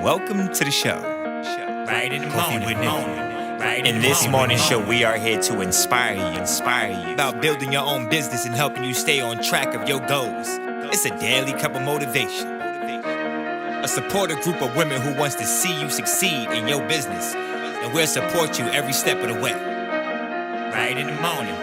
Welcome to the show. Right in the Coffee morning, with Nikkie. right In this morning show, we are here to inspire you about building your own business and helping you stay on track of your goals. It's a daily cup of motivation. A supportive group of women who wants to see you succeed in your business, and we'll support you every step of the way. right in the morning.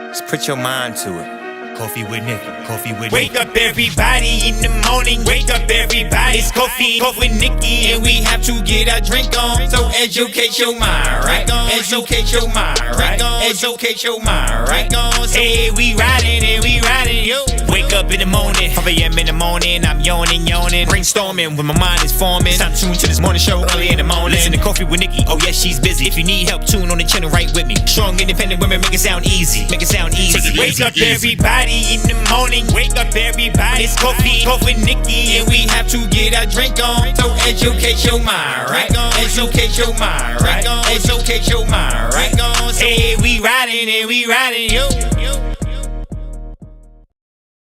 Just put your mind to it. Coffee with Nikkie. Wake up everybody in the morning, wake up everybody. It's coffee with Nikkie, and we have to get our drink on. So educate your mind, right? Educate your mind, right? Educate your mind, right? Hey, we riding and we riding, yo. Wake up in the morning, 5 a.m. in the morning, I'm yawning, brainstorming when my mind is forming. Time to tune to this morning show early in the morning. Listen to Coffee with Nikkie, oh yes, she's busy. If you need help, tune on the channel right with me. Strong, independent women, make it sound easy. Wake up everybody in the morning, wake up everybody. It's coffee with Nikkie, and we have to get our drink on. So educate your mind, right? Educate your mind, right? Educate your mind, right? Hey, we riding and we riding, yo.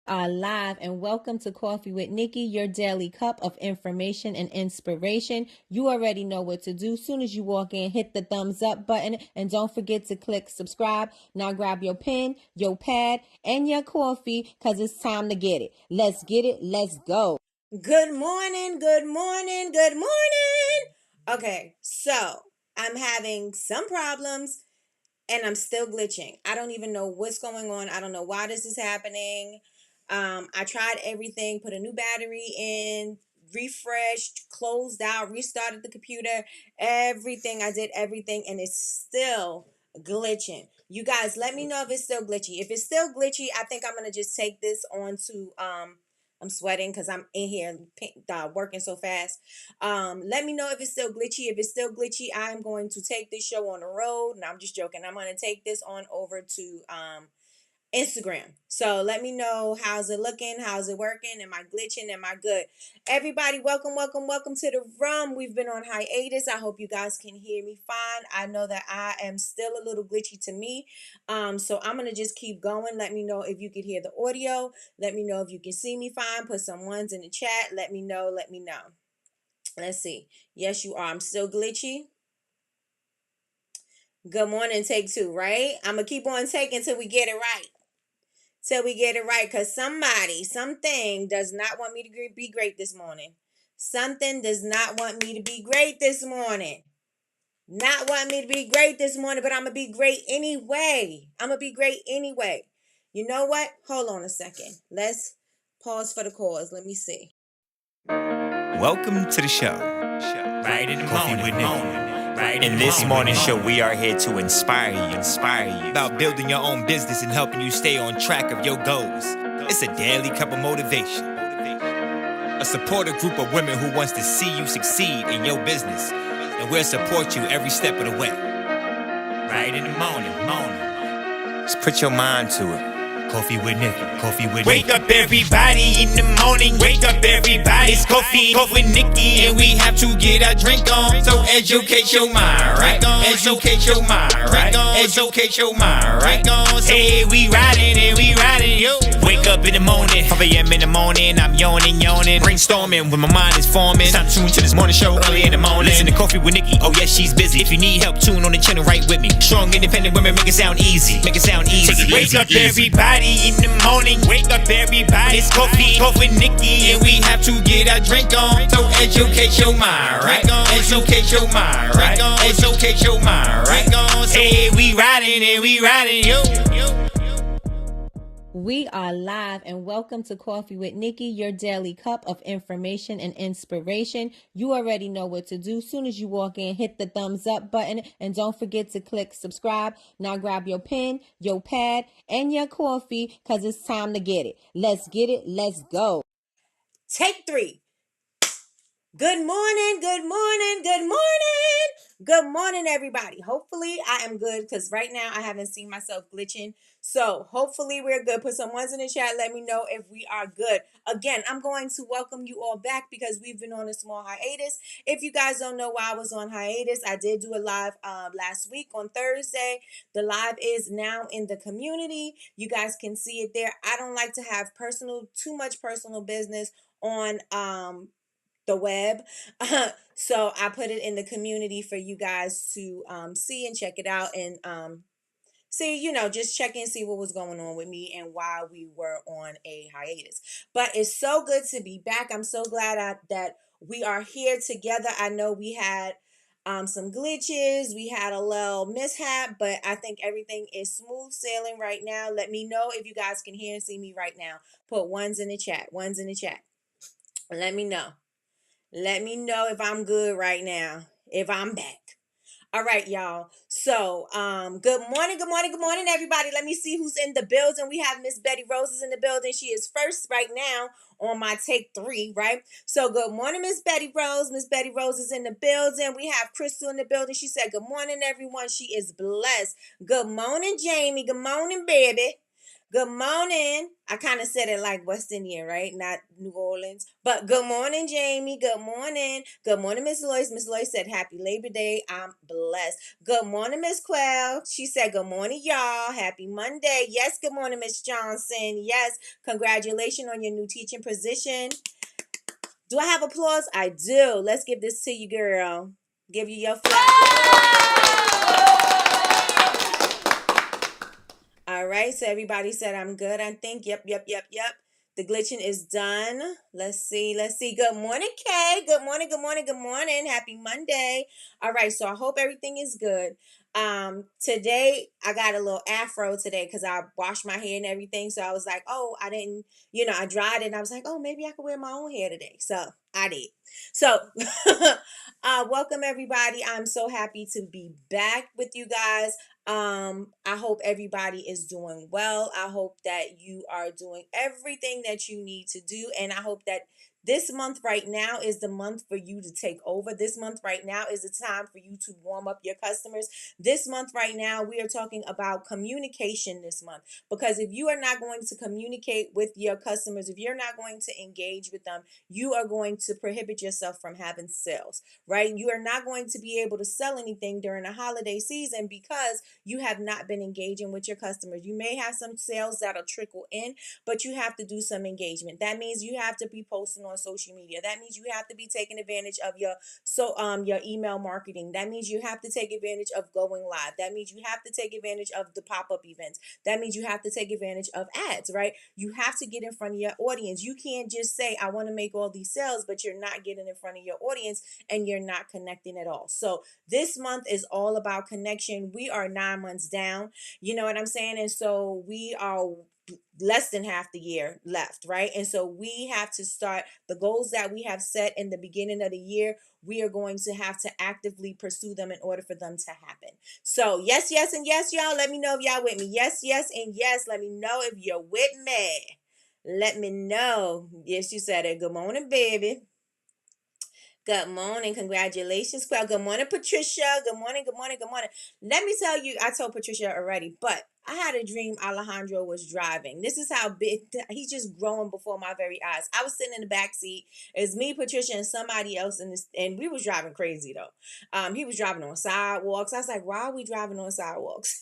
Are live and welcome to Coffee with Nikkie, your daily cup of information and inspiration. You already know what to do. Soon as you walk in, hit the thumbs up button and don't forget to click subscribe. Now grab your pen, your pad, and your coffee because it's time to get it. Let's get it. Let's go. Good morning. Okay, so I'm having some problems and I'm still glitching. I don't even know what's going on. I don't know why this is happening. I tried everything, put a new battery in, refreshed, closed out, restarted the computer, everything. I did everything and it's still glitching. You guys, let me know if it's still glitchy. If it's still glitchy, I think I'm going to just take this on to, I'm sweating because I'm in here working so fast. Let me know if it's still glitchy. If it's still glitchy, I'm going to take this show on the road. No, I'm just joking. I'm going to take this on over to, Instagram. So let me know, how's it looking? How's it working? Am I glitching? Am I good? Everybody, welcome to the room. We've been on hiatus. I hope you guys can hear me fine. I know that I am still a little glitchy to me. So I'm going to just keep going. Let me know if you can hear the audio. Let me know if you can see me fine. Put some ones in the chat. Let me know. Let's see. Yes, you are. I'm still glitchy. Good morning, take two, right? I'm going to keep on taking till we get it right. Because something does not want me to be great this morning. Something does not want me to be great this morning. Not want me to be great this morning, but I'm going to be great anyway. You know what? Hold on a second. Let's pause for the cause. Let me see. Welcome to the show. Right in the Coffee morning, with Nikkie. right In this morning show, we are here to inspire you about building your own business and helping you stay on track of your goals. It's a daily cup of motivation. A supportive group of women who wants to see you succeed in your business, and we'll support you every step of the way. right in the morning. Just put your mind to it. Coffee with Nikkie. Wake up everybody in the morning, wake up everybody. It's coffee with Nikkie, and we have to get our drink on. So educate your mind, right? Educate your mind, right? Educate your mind, right? Hey, we riding and we riding, yo. Wake up in the morning, 5 a.m. in the morning, I'm yawning, brainstorming when my mind is forming. Time to tune to this morning show early in the morning. Listen to Coffee with Nikkie, oh yes, she's busy. If you need help, tune on the channel right with me. Strong, independent women, make it sound easy. Wake up everybody in the morning, wake up everybody. It's coffee with Nikkie, and we have to get our drink on. So educate your mind, right? Educate your mind, right? Educate your mind, right? Hey, we riding and we riding, yo. We are live and welcome to Coffee with Nikkie, your daily cup of information and inspiration. You already know what to do. Soon as you walk in, hit the thumbs up button and don't forget to click subscribe. Now grab your pen, your pad, and your coffee because it's time to get it. Let's get it. Let's go. Take 3. Good morning. Good morning, everybody. Hopefully I am good because right now I haven't seen myself glitching. So hopefully we're good. Put some ones in the chat. Let me know if we are good. Again, I'm going to welcome you all back because we've been on a small hiatus. If you guys don't know why I was on hiatus, I did do a live last week on Thursday. The live is now in the community. You guys can see it there. I don't like to have too much personal business on the web. So I put it in the community for you guys to see and check it out, and see, just check in, see what was going on with me and why we were on a hiatus. But it's so good to be back. I'm so glad that we are here together. I know we had some glitches, we had a little mishap, but I think everything is smooth sailing right now. Let me know if you guys can hear and see me right now. Put ones in the chat. Ones in the chat. Let me know. Let me know if I'm good right now. If I'm back. All right, y'all. So, good morning, good morning, good morning, everybody. Let me see who's in the building. We have Miss Betty Rose is in the building. She is first right now on my take 3, right? So, good morning, Miss Betty Rose. Miss Betty Rose is in the building. We have Crystal in the building. She said, good morning, everyone. She is blessed. Good morning, Jamie. Good morning, baby. Good morning. I kind of said it like West Indian, right? Not New Orleans. But good morning, Jamie. Good morning. Good morning, Miss Lois. Miss Lois said, happy Labor Day. I'm blessed. Good morning, Miss Quell. She said, good morning, y'all. Happy Monday. Yes, good morning, Miss Johnson. Yes, congratulations on your new teaching position. Do I have applause? I do. Let's give this to you, girl. Give you your flowers. All right, so everybody said I'm good, I think. Yep. The glitching is done. Let's see. Good morning, Kay. Good morning. Happy Monday. All right, so I hope everything is good. Today I got a little afro today because I washed my hair and everything. So I was like, oh, I didn't, I dried it and I was like, oh, maybe I could wear my own hair today. So I did. So welcome everybody. I'm so happy to be back with you guys. I hope everybody is doing well. I hope that you are doing everything that you need to do. And I hope that this month right now is the month for you to take over. This month right now is the time for you to warm up your customers. This month right now, we are talking about communication this month. Because if you are not going to communicate with your customers, if you're not going to engage with them, you are going to prohibit yourself from having sales, right? You are not going to be able to sell anything during the holiday season because you have not been engaging with your customers. You may have some sales that'll trickle in, but you have to do some engagement. That means you have to be posting on social media. That means you have to be taking advantage of your email marketing. That means you have to take advantage of going live. That means you have to take advantage of the pop-up events. That means you have to take advantage of ads, right? You have to get in front of your audience. You can't just say, I want to make all these sales, but you're not getting in front of your audience and you're not connecting at all. So this month is all about connection. We are 9 months down. You know what I'm saying? And so we are less than half the year left, right? And so we have to start the goals that we have set in the beginning of the year. We are going to have to actively pursue them in order for them to happen. So yes, and yes, y'all. Let me know if y'all with me. Yes, and yes. Let me know if you're with me. Let me know. Yes, you said it. Good morning, baby. Good morning. Congratulations, Well, good morning, Patricia. Good morning. Let me tell you, I told Patricia already, but I had a dream Alejandro was driving. This is how big he's just growing before my very eyes. I was sitting in the back seat. It's me, Patricia, and somebody else in this, and we was driving crazy though. He was driving on sidewalks. I was like, why are we driving on sidewalks?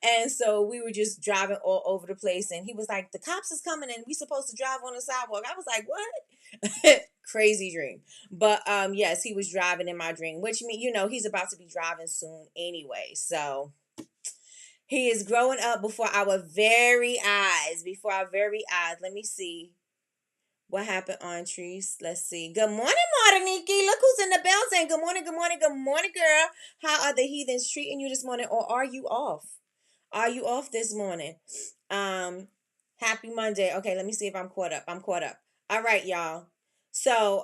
And so we were just driving all over the place. And he was like, the cops is coming and we supposed to drive on the sidewalk. I was like, what? Crazy dream. But yes, he was driving in my dream, which means, he's about to be driving soon anyway. So he is growing up before our very eyes. Let me see what happened on trees. Let's see. Good morning, Nikkie. Look who's in the building. Good morning, girl. How are the heathens treating you this morning? Or are you off? Are you off this morning? Happy Monday. Okay, let me see if I'm caught up. All right, y'all. So,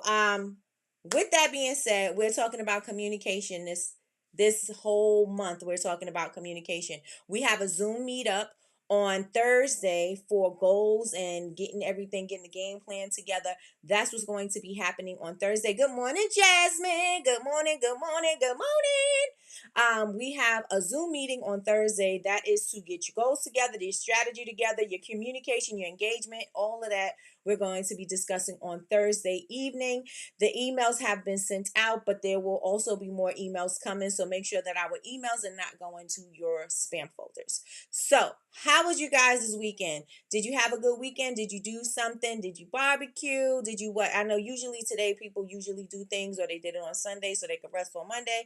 with that being said, we're talking about communication this whole month. We're talking about communication. We have a Zoom meetup on Thursday for goals and getting the game plan together. That's what's going to be happening on Thursday. Good morning, Jasmine. Good morning. We have a Zoom meeting on Thursday that is to get your goals together, your strategy together, your communication, your engagement, all of that. We're going to be discussing on Thursday evening. The emails have been sent out, but there will also be more emails coming. So make sure that our emails are not going to your spam folders. So, how was you guys this weekend? Did you have a good weekend? Did you do something? Did you barbecue? Did you what? I know usually today people usually do things, or they did it on Sunday so they could rest on Monday.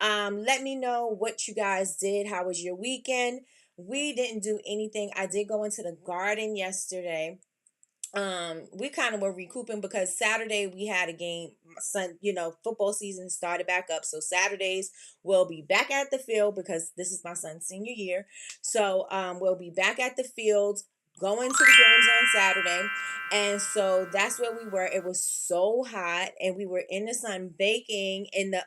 Let me know what you guys did. How was your weekend? We didn't do anything. I did go into the garden yesterday. We kind of were recouping because Saturday we had a game. Football season started back up, so Saturdays we'll be back at the field because this is my son's senior year. So we'll be back at the field, going to the games on Saturday. And so that's where we were. It was so hot, and we were in the sun baking in the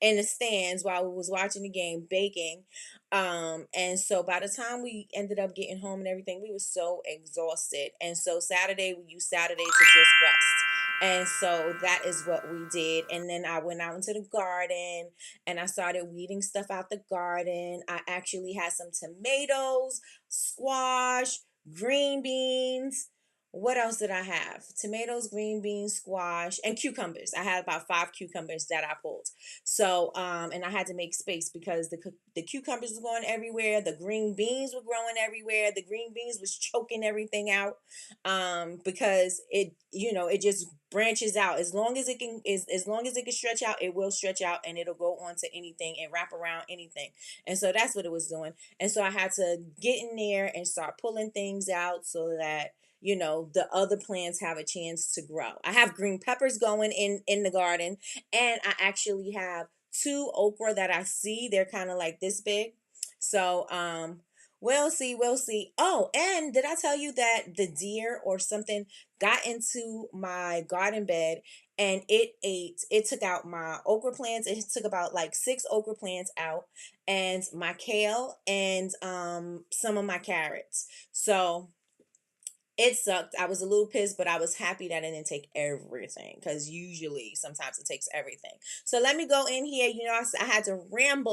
in the stands while we was watching the game, baking. And so by the time we ended up getting home and everything, we were so exhausted. And so Saturday, we used Saturday to just rest. And so that is what we did. And then I went out into the garden and I started weeding stuff out the garden. I actually had some tomatoes, squash, green beans. What else did I have? Tomatoes, green beans, squash, and cucumbers. I had about 5 cucumbers that I pulled. So, and I had to make space because the cucumbers were going everywhere. The green beans were growing everywhere. The green beans was choking everything out, because it just branches out. As long as it can, as long as it can stretch out, it will stretch out and it'll go onto anything and wrap around anything. And so that's what it was doing. And so I had to get in there and start pulling things out so that the other plants have a chance to grow. I have green peppers going in the garden, and I actually have 2 okra that I see. They're kind of like this big. So we'll see. Oh, and did I tell you that the deer or something got into my garden bed and it took out my okra plants. It took about like 6 okra plants out, and my kale, and some of my carrots. So it sucked. I was a little pissed, but I was happy that it didn't take everything, because usually sometimes it takes everything. So let me go in here. I had to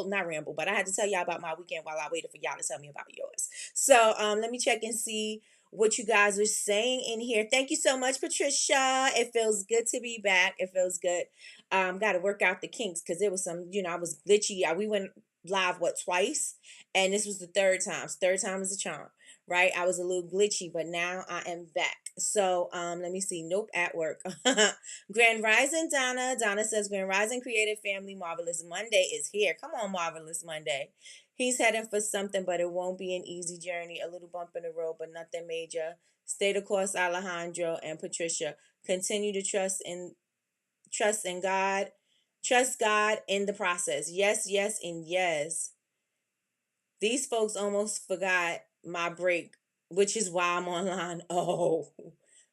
not ramble, but I had to tell y'all about my weekend while I waited for y'all to tell me about yours. So let me check and see what you guys were saying in here. Thank you so much, Patricia. It feels good to be back. It feels good. Got to work out the kinks because there was some, I was glitchy. We went live, twice? And this was the third time. Third time is a charm. Right? I was a little glitchy, but now I am back. So let me see. Nope, at work. Grand Rising Donna. Donna says Grand Rising Creative Family, Marvelous Monday is here. Come on, Marvelous Monday. He's heading for something, but it won't be an easy journey. A little bump in the road, but nothing major. Stay the course, Alejandro and Patricia. Continue to trust in God. Trust God in the process. Yes, yes, and yes. These folks almost forgot my break, which is why I'm online. Oh,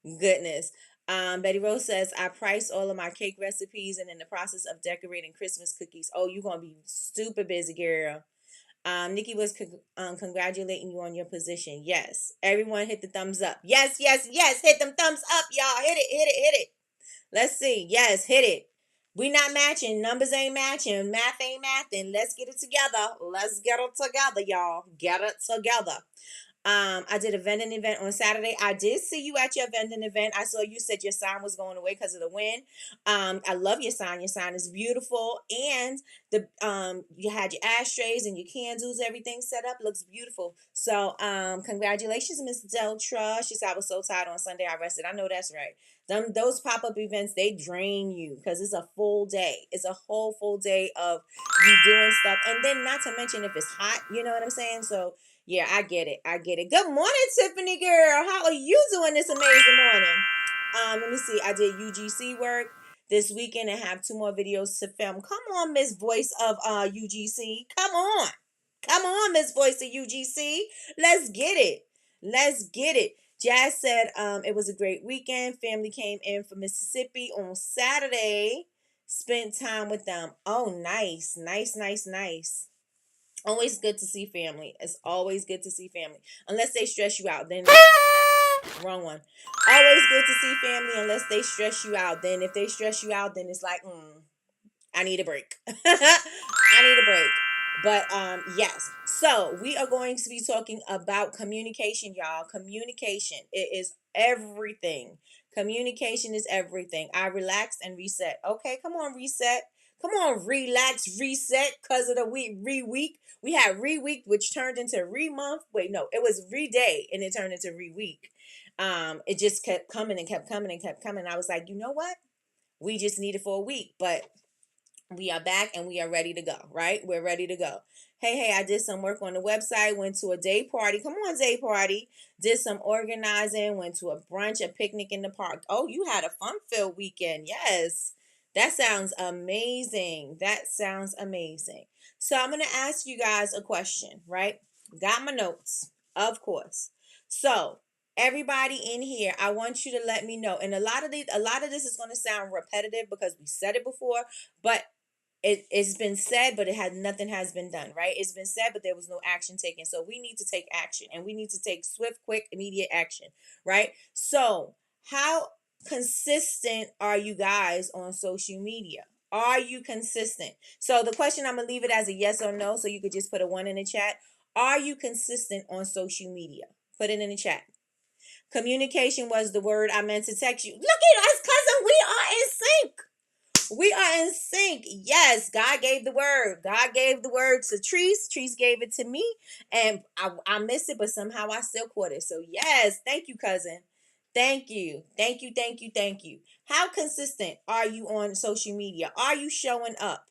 goodness. Betty Rose says, I priced all of my cake recipes and in the process of decorating Christmas cookies. Oh, you're going to be super busy, girl. Nikki was congratulating you on your position. Yes. Everyone hit the thumbs up. Yes, yes, yes. Hit them thumbs up, y'all. Hit it, hit it, hit it. Let's see. Yes, hit it. We not matching. Numbers ain't matching. Math ain't mathing. Let's get it together. Let's get it together, y'all. Get it together. I did a vending event on Saturday. I did see you at your vending event. I saw you said your sign was going away because of the wind. I love your sign. Your sign is beautiful, and you had your ashtrays and your candles. Everything set up looks beautiful. So congratulations, Miss Deltra. She said I was so tired on Sunday. I rested. I know that's right. Those pop-up events, they drain you because it's a full day. It's a whole full day of you doing stuff, and then not to mention if it's hot. You know what I'm saying? So. Yeah, I get it. Good morning, Tiffany girl. How are you doing this amazing morning? Let me see. I did UGC work this weekend and have 2 more videos to film. Come on, Miss Voice of UGC. Come on. Miss Voice of UGC. Let's get it. Jazz said it was a great weekend. Family came in from Mississippi on Saturday. Spent time with them. Oh, nice. Always good to see family. It's always good to see family. Unless they stress you out. Then wrong one. Always good to see family unless they stress you out. Then if they stress you out, then it's like, I need a break. I need a break. But yes. So we are going to be talking about communication, y'all. Communication. It is everything. Communication is everything. I relaxed and reset. Okay, come on, reset. Come on, relax, reset, because of the week. We had re-week, which turned into re-month. Wait, no, it was re-day, and it turned into re-week. It just kept coming and kept coming and kept coming. I was like, you know what? We just need it for a week, but we are back and we are ready to go, right? We're ready to go. Hey, I did some work on the website, went to a day party. Come on, day party. Did some organizing, went to a brunch, a picnic in the park. Oh, you had a fun-filled weekend. Yes. That sounds amazing. That sounds amazing. So I'm going to ask you guys a question, right? Got my notes, of course. So, everybody in here, I want you to let me know. And a lot of this is going to sound repetitive because we said it before, but it's been said, but nothing has been done, right? It's been said, but there was no action taken. So we need to take action, and we need to take swift, quick, immediate action, right? So how consistent are you guys on social media? Are you consistent? So the question, I'm gonna leave it as a yes or no, so you could just put a 1 in the chat. Are you consistent on social media? Put it in the chat. Communication was the word I meant to text you. Look at us, cousin. We are in sync. We are in sync. Yes, God gave the word. God gave the word to Treese. Treese gave it to me. And I missed it, but somehow I still caught it. So, yes, thank you, cousin. Thank you. Thank you. Thank you. Thank you. How consistent are you on social media? Are you showing up?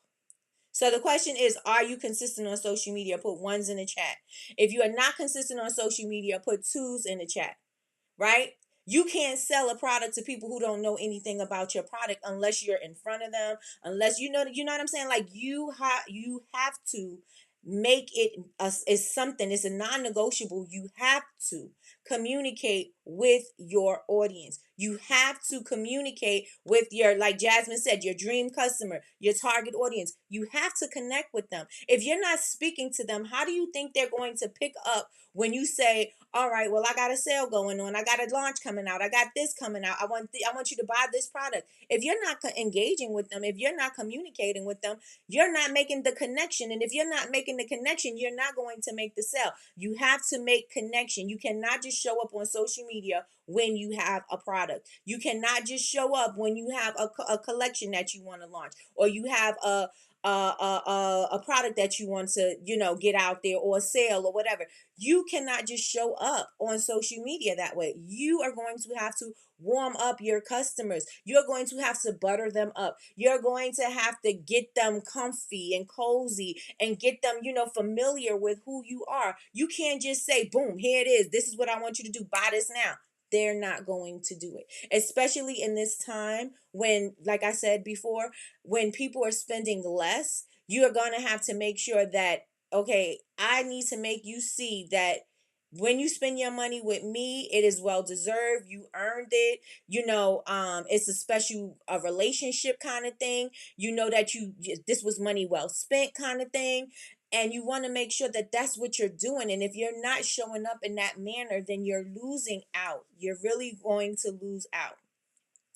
So the question is, are you consistent on social media? Put 1s in the chat. If you are not consistent on social media, put 2s in the chat, right? You can't sell a product to people who don't know anything about your product unless you're in front of them, unless you know what I'm saying? Like you have to make it is something. It's a non-negotiable. You have to communicate with your audience. You have to communicate with your, like Jasmine said, your dream customer, your target audience. You have to connect with them. If you're not speaking to them, how do you think they're going to pick up when you say, all right, well, I got a sale going on. I got a launch coming out. I got this coming out. I want you to buy this product. If you're not engaging with them, if you're not communicating with them, you're not making the connection. And if you're not making the connection, you're not going to make the sale. You have to make connection. You cannot just show up on social media when you have a product. You cannot just show up when you have a collection that you want to launch, or you have a product that you want to get out there, or a sale or whatever. You cannot just show up on social media that way. You are going to have to warm up your customers. You're going to have to butter them up. You're going to have to get them comfy and cozy and get them, familiar with who you are. You can't just say, boom, here it is. This is what I want you to do. Buy this now. They're not going to do it, especially in this time when, like I said before, when people are spending less. You're going to have to make sure that, okay, I need to make you see that when you spend your money with me, it is well deserved. You earned it. It's a special a relationship kind of thing. You know that this was money well spent kind of thing. And you want to make sure that that's what you're doing. And if you're not showing up in that manner, then you're losing out. You're really going to lose out.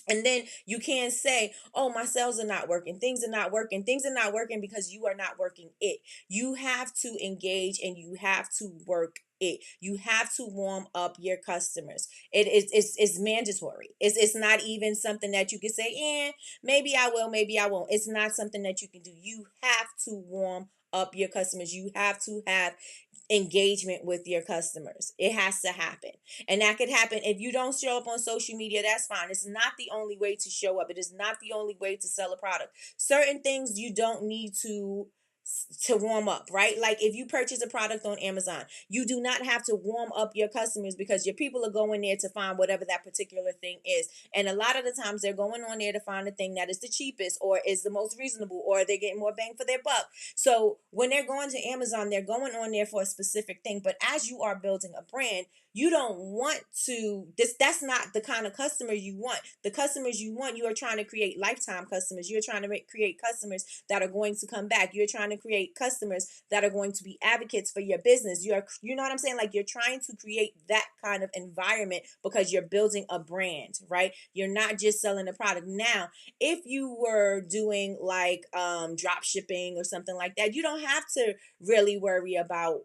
And then you can't say, oh, my sales are not working. Things are not working. Things are not working because you are not working it. You have to engage and you have to work it. You have to warm up your customers. It's mandatory. It's not even something that you can say, maybe I will, maybe I won't. It's not something that you can do. You have to warm up your customers. You have to have engagement with your customers. It has to happen. And that could happen if you don't show up on social media. That's fine. It's not the only way to show up. It is not the only way to sell a product. Certain things you don't need to warm up, right? Like if you purchase a product on Amazon, you do not have to warm up your customers because your people are going there to find whatever that particular thing is. And a lot of the times they're going on there to find the thing that is the cheapest or is the most reasonable, or they're getting more bang for their buck. So when they're going to Amazon, they're going on there for a specific thing. But as you are building a brand, you don't want that's not the kind of customer you want. The customers you want, you are trying to create lifetime customers. You're trying to create customers that are going to come back. You're trying to to create customers that are going to be advocates for your business. You know what I'm saying? Like, you're trying to create that kind of environment because you're building a brand, right? You're not just selling a product. Now, if you were doing like drop shipping or something like that, you don't have to really worry about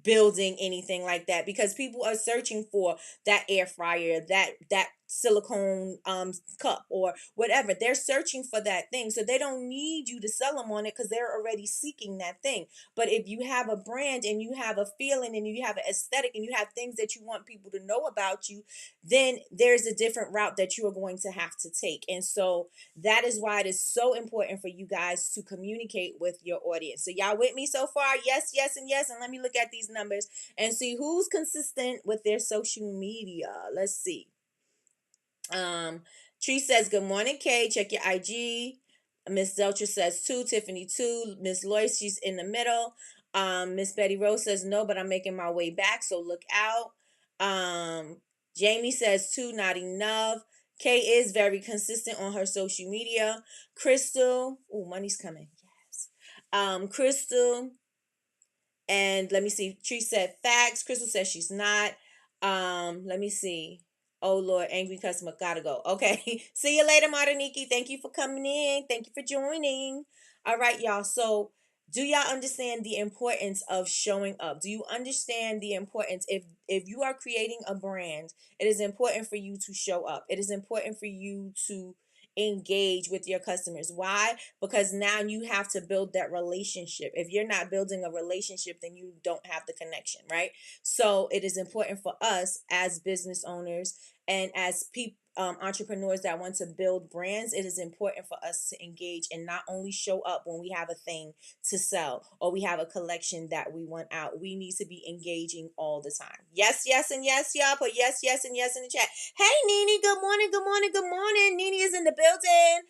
building anything like that, because people are searching for that air fryer, that silicone cup or whatever. They're searching for that thing, so they don't need you to sell them on it because they're already seeking that thing. But if you have a brand and you have a feeling and you have an aesthetic and you have things that you want people to know about you, then there's a different route that you are going to have to take. And so that is why it is so important for you guys to communicate with your audience. So y'all with me so far? Yes, yes, and yes. And let me look at these numbers and see who's consistent with their social media. Let's see. Tree says, good morning, Kay. Check your IG. Miss Zelcher says 2. Tiffany 2. Miss Lois, she's in the middle. Miss Betty Rose says no, but I'm making my way back, so look out. Jamie says 2, not enough. Kay is very consistent on her social media. Crystal, oh, money's coming. Yes. Crystal, and let me see. Tree said facts. Crystal says she's not. Let me see. Oh Lord, angry customer, gotta go. Okay. See you later, Nikki. Thank you for coming in. Thank you for joining. All right, y'all. So do y'all understand the importance of showing up? Do you understand the importance? If you are creating a brand, it is important for you to show up. It is important for you to engage with your customers. Why? Because now you have to build that relationship. If you're not building a relationship, then you don't have the connection, right? So it is important for us as business owners and as people, entrepreneurs that want to build brands. It is important for us to engage and not only show up when we have a thing to sell or we have a collection that we want out. We need to be engaging all the time. Yes, yes, and yes, y'all. Put yes, yes, and yes in the chat. Hey, Nene, good morning, good morning, good morning. Nene is in the building.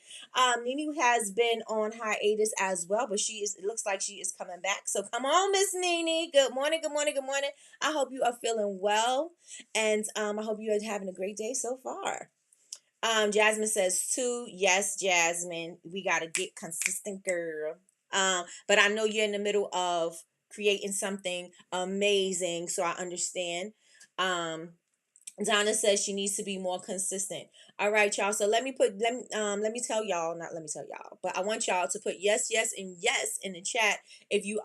Nene has been on hiatus as well, but it looks like she is coming back. So come on, Miss Nene. Good morning, good morning, good morning. I hope you are feeling well, and I hope you are having a great day so far. Jasmine says 2. Yes, Jasmine. We gotta get consistent, girl. But I know you're in the middle of creating something amazing, so I understand. Donna says she needs to be more consistent. All right, y'all. So let me tell y'all, not let me tell y'all, but I want y'all to put yes, yes, and yes in the chat if you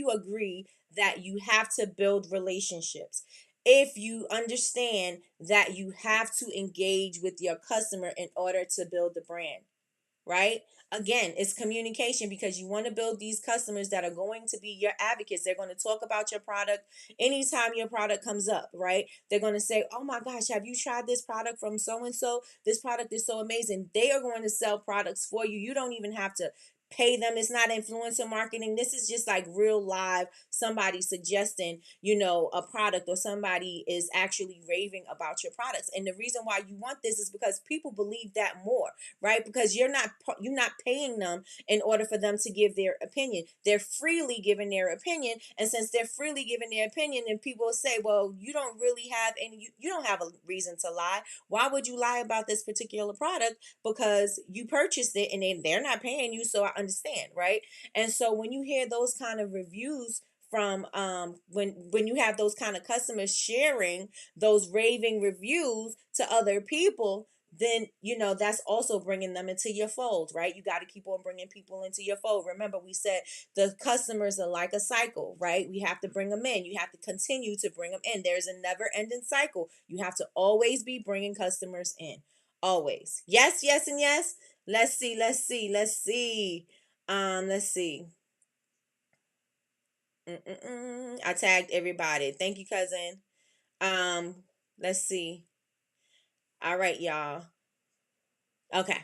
agree that you have to build relationships. If you understand that you have to engage with your customer in order to build the brand, right? Again, it's communication, because you want to build these customers that are going to be your advocates. They're going to talk about your product anytime your product comes up, right? They're going to say, oh my gosh, have you tried this product from so and so? This product is so amazing. They are going to sell products for you. You don't even have to pay them. It's not influencer marketing. This is just like real live, somebody suggesting, a product, or somebody is actually raving about your products. And the reason why you want this is because people believe that more, right? Because you're not paying them in order for them to give their opinion. They're freely giving their opinion, and since they're freely giving their opinion, then people will say, well, you don't really have you don't have a reason to lie. Why would you lie about this particular product? Because you purchased it and they're not paying you, so I understand, right? And so when you hear those kind of reviews from when you have those kind of customers sharing those raving reviews to other people, then that's also bringing them into your fold, right? You got to keep on bringing people into your fold. Remember, we said the customers are like a cycle, right? We have to bring them in. You have to continue to bring them in. There's a never ending cycle. You have to always be bringing customers in, always. Yes, yes, and yes. Let's see. Let's see. I tagged everybody. Thank you, cousin. Let's see. All right, y'all. Okay.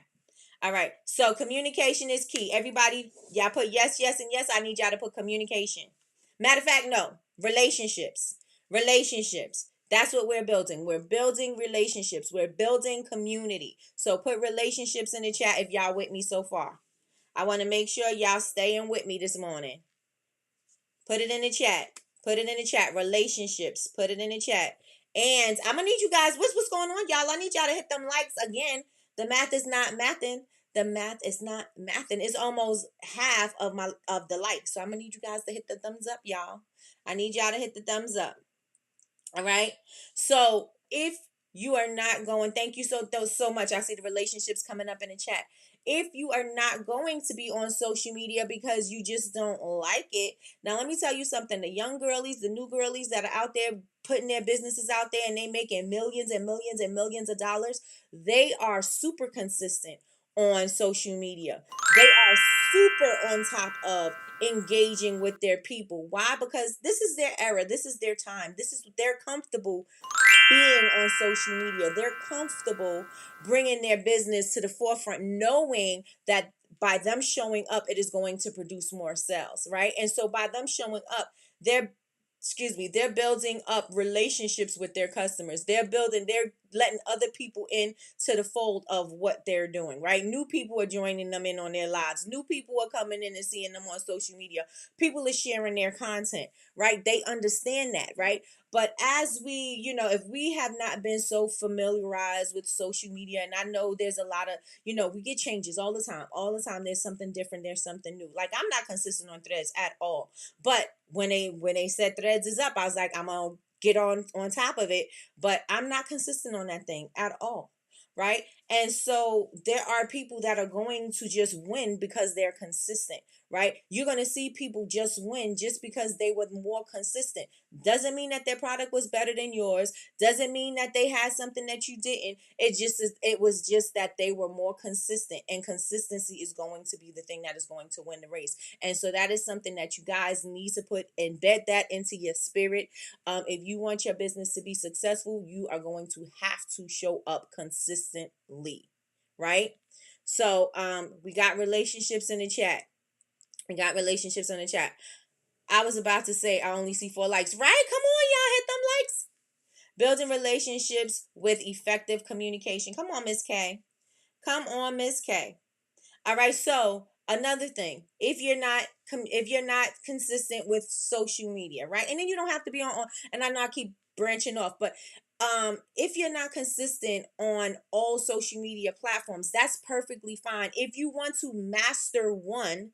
All right. So communication is key. Everybody, y'all put yes, yes, and yes. I need y'all to put communication. Matter of fact, no. Relationships. Relationships. That's what we're building. We're building relationships. We're building community. So put relationships in the chat if y'all with me so far. I want to make sure y'all staying with me this morning. Put it in the chat. Put it in the chat. Relationships. Put it in the chat. And I'm going to need you guys. What's going on, y'all? I need y'all to hit them likes again. The math is not mathing. the math is not math, and it's almost half of the likes. So I'm gonna need you guys to hit the thumbs up, y'all. I need y'all to hit the thumbs up. All right. So if you are not going, thank you so much. I see the relationships coming up in the chat. If you are not going to be on social media because you just don't like it, now let me tell you something. The young girlies, the new girlies that are out there putting their businesses out there and they making millions and millions and millions of dollars, they are super consistent on social media. They are super on top of engaging with their people. Why? Because this is their era. This is their time. They're comfortable being on social media. They're comfortable bringing their business to the forefront, knowing that by them showing up, it is going to produce more sales, right? And so by them showing up, they're they're building up relationships with their customers. They're letting other people in to the fold of what they're doing, right? New people are joining them in on their lives. New people are coming in and seeing them on social media. People are sharing their content, right? They understand that, right? But as we, if we have not been so familiarized with social media, and I know there's a lot of, we get changes all the time. All the time there's something different, there's something new. Like I'm not consistent on Threads at all. But when they said Threads is up, I was like, I'm gonna get on top of it. But I'm not consistent on that thing at all. Right. And so there are people that are going to just win because they're consistent, right? You're going to see people just win just because they were more consistent. Doesn't mean that their product was better than yours. Doesn't mean that they had something that you didn't. It was just that they were more consistent, and consistency is going to be the thing that is going to win the race. And so that is something that you guys need to embed that into your spirit. If you want your business to be successful, you are going to have to show up consistently, right? So we got relationships in the chat. We got relationships in the chat. I was about to say I only see 4 likes. Right? Come on, y'all, hit them likes. Building relationships with effective communication. Come on, Miss K. Come on, Miss K. All right. So another thing, if you're not consistent with social media, right? And then you don't have to be on. And I know I keep branching off, but if you're not consistent on all social media platforms, that's perfectly fine. If you want to master one,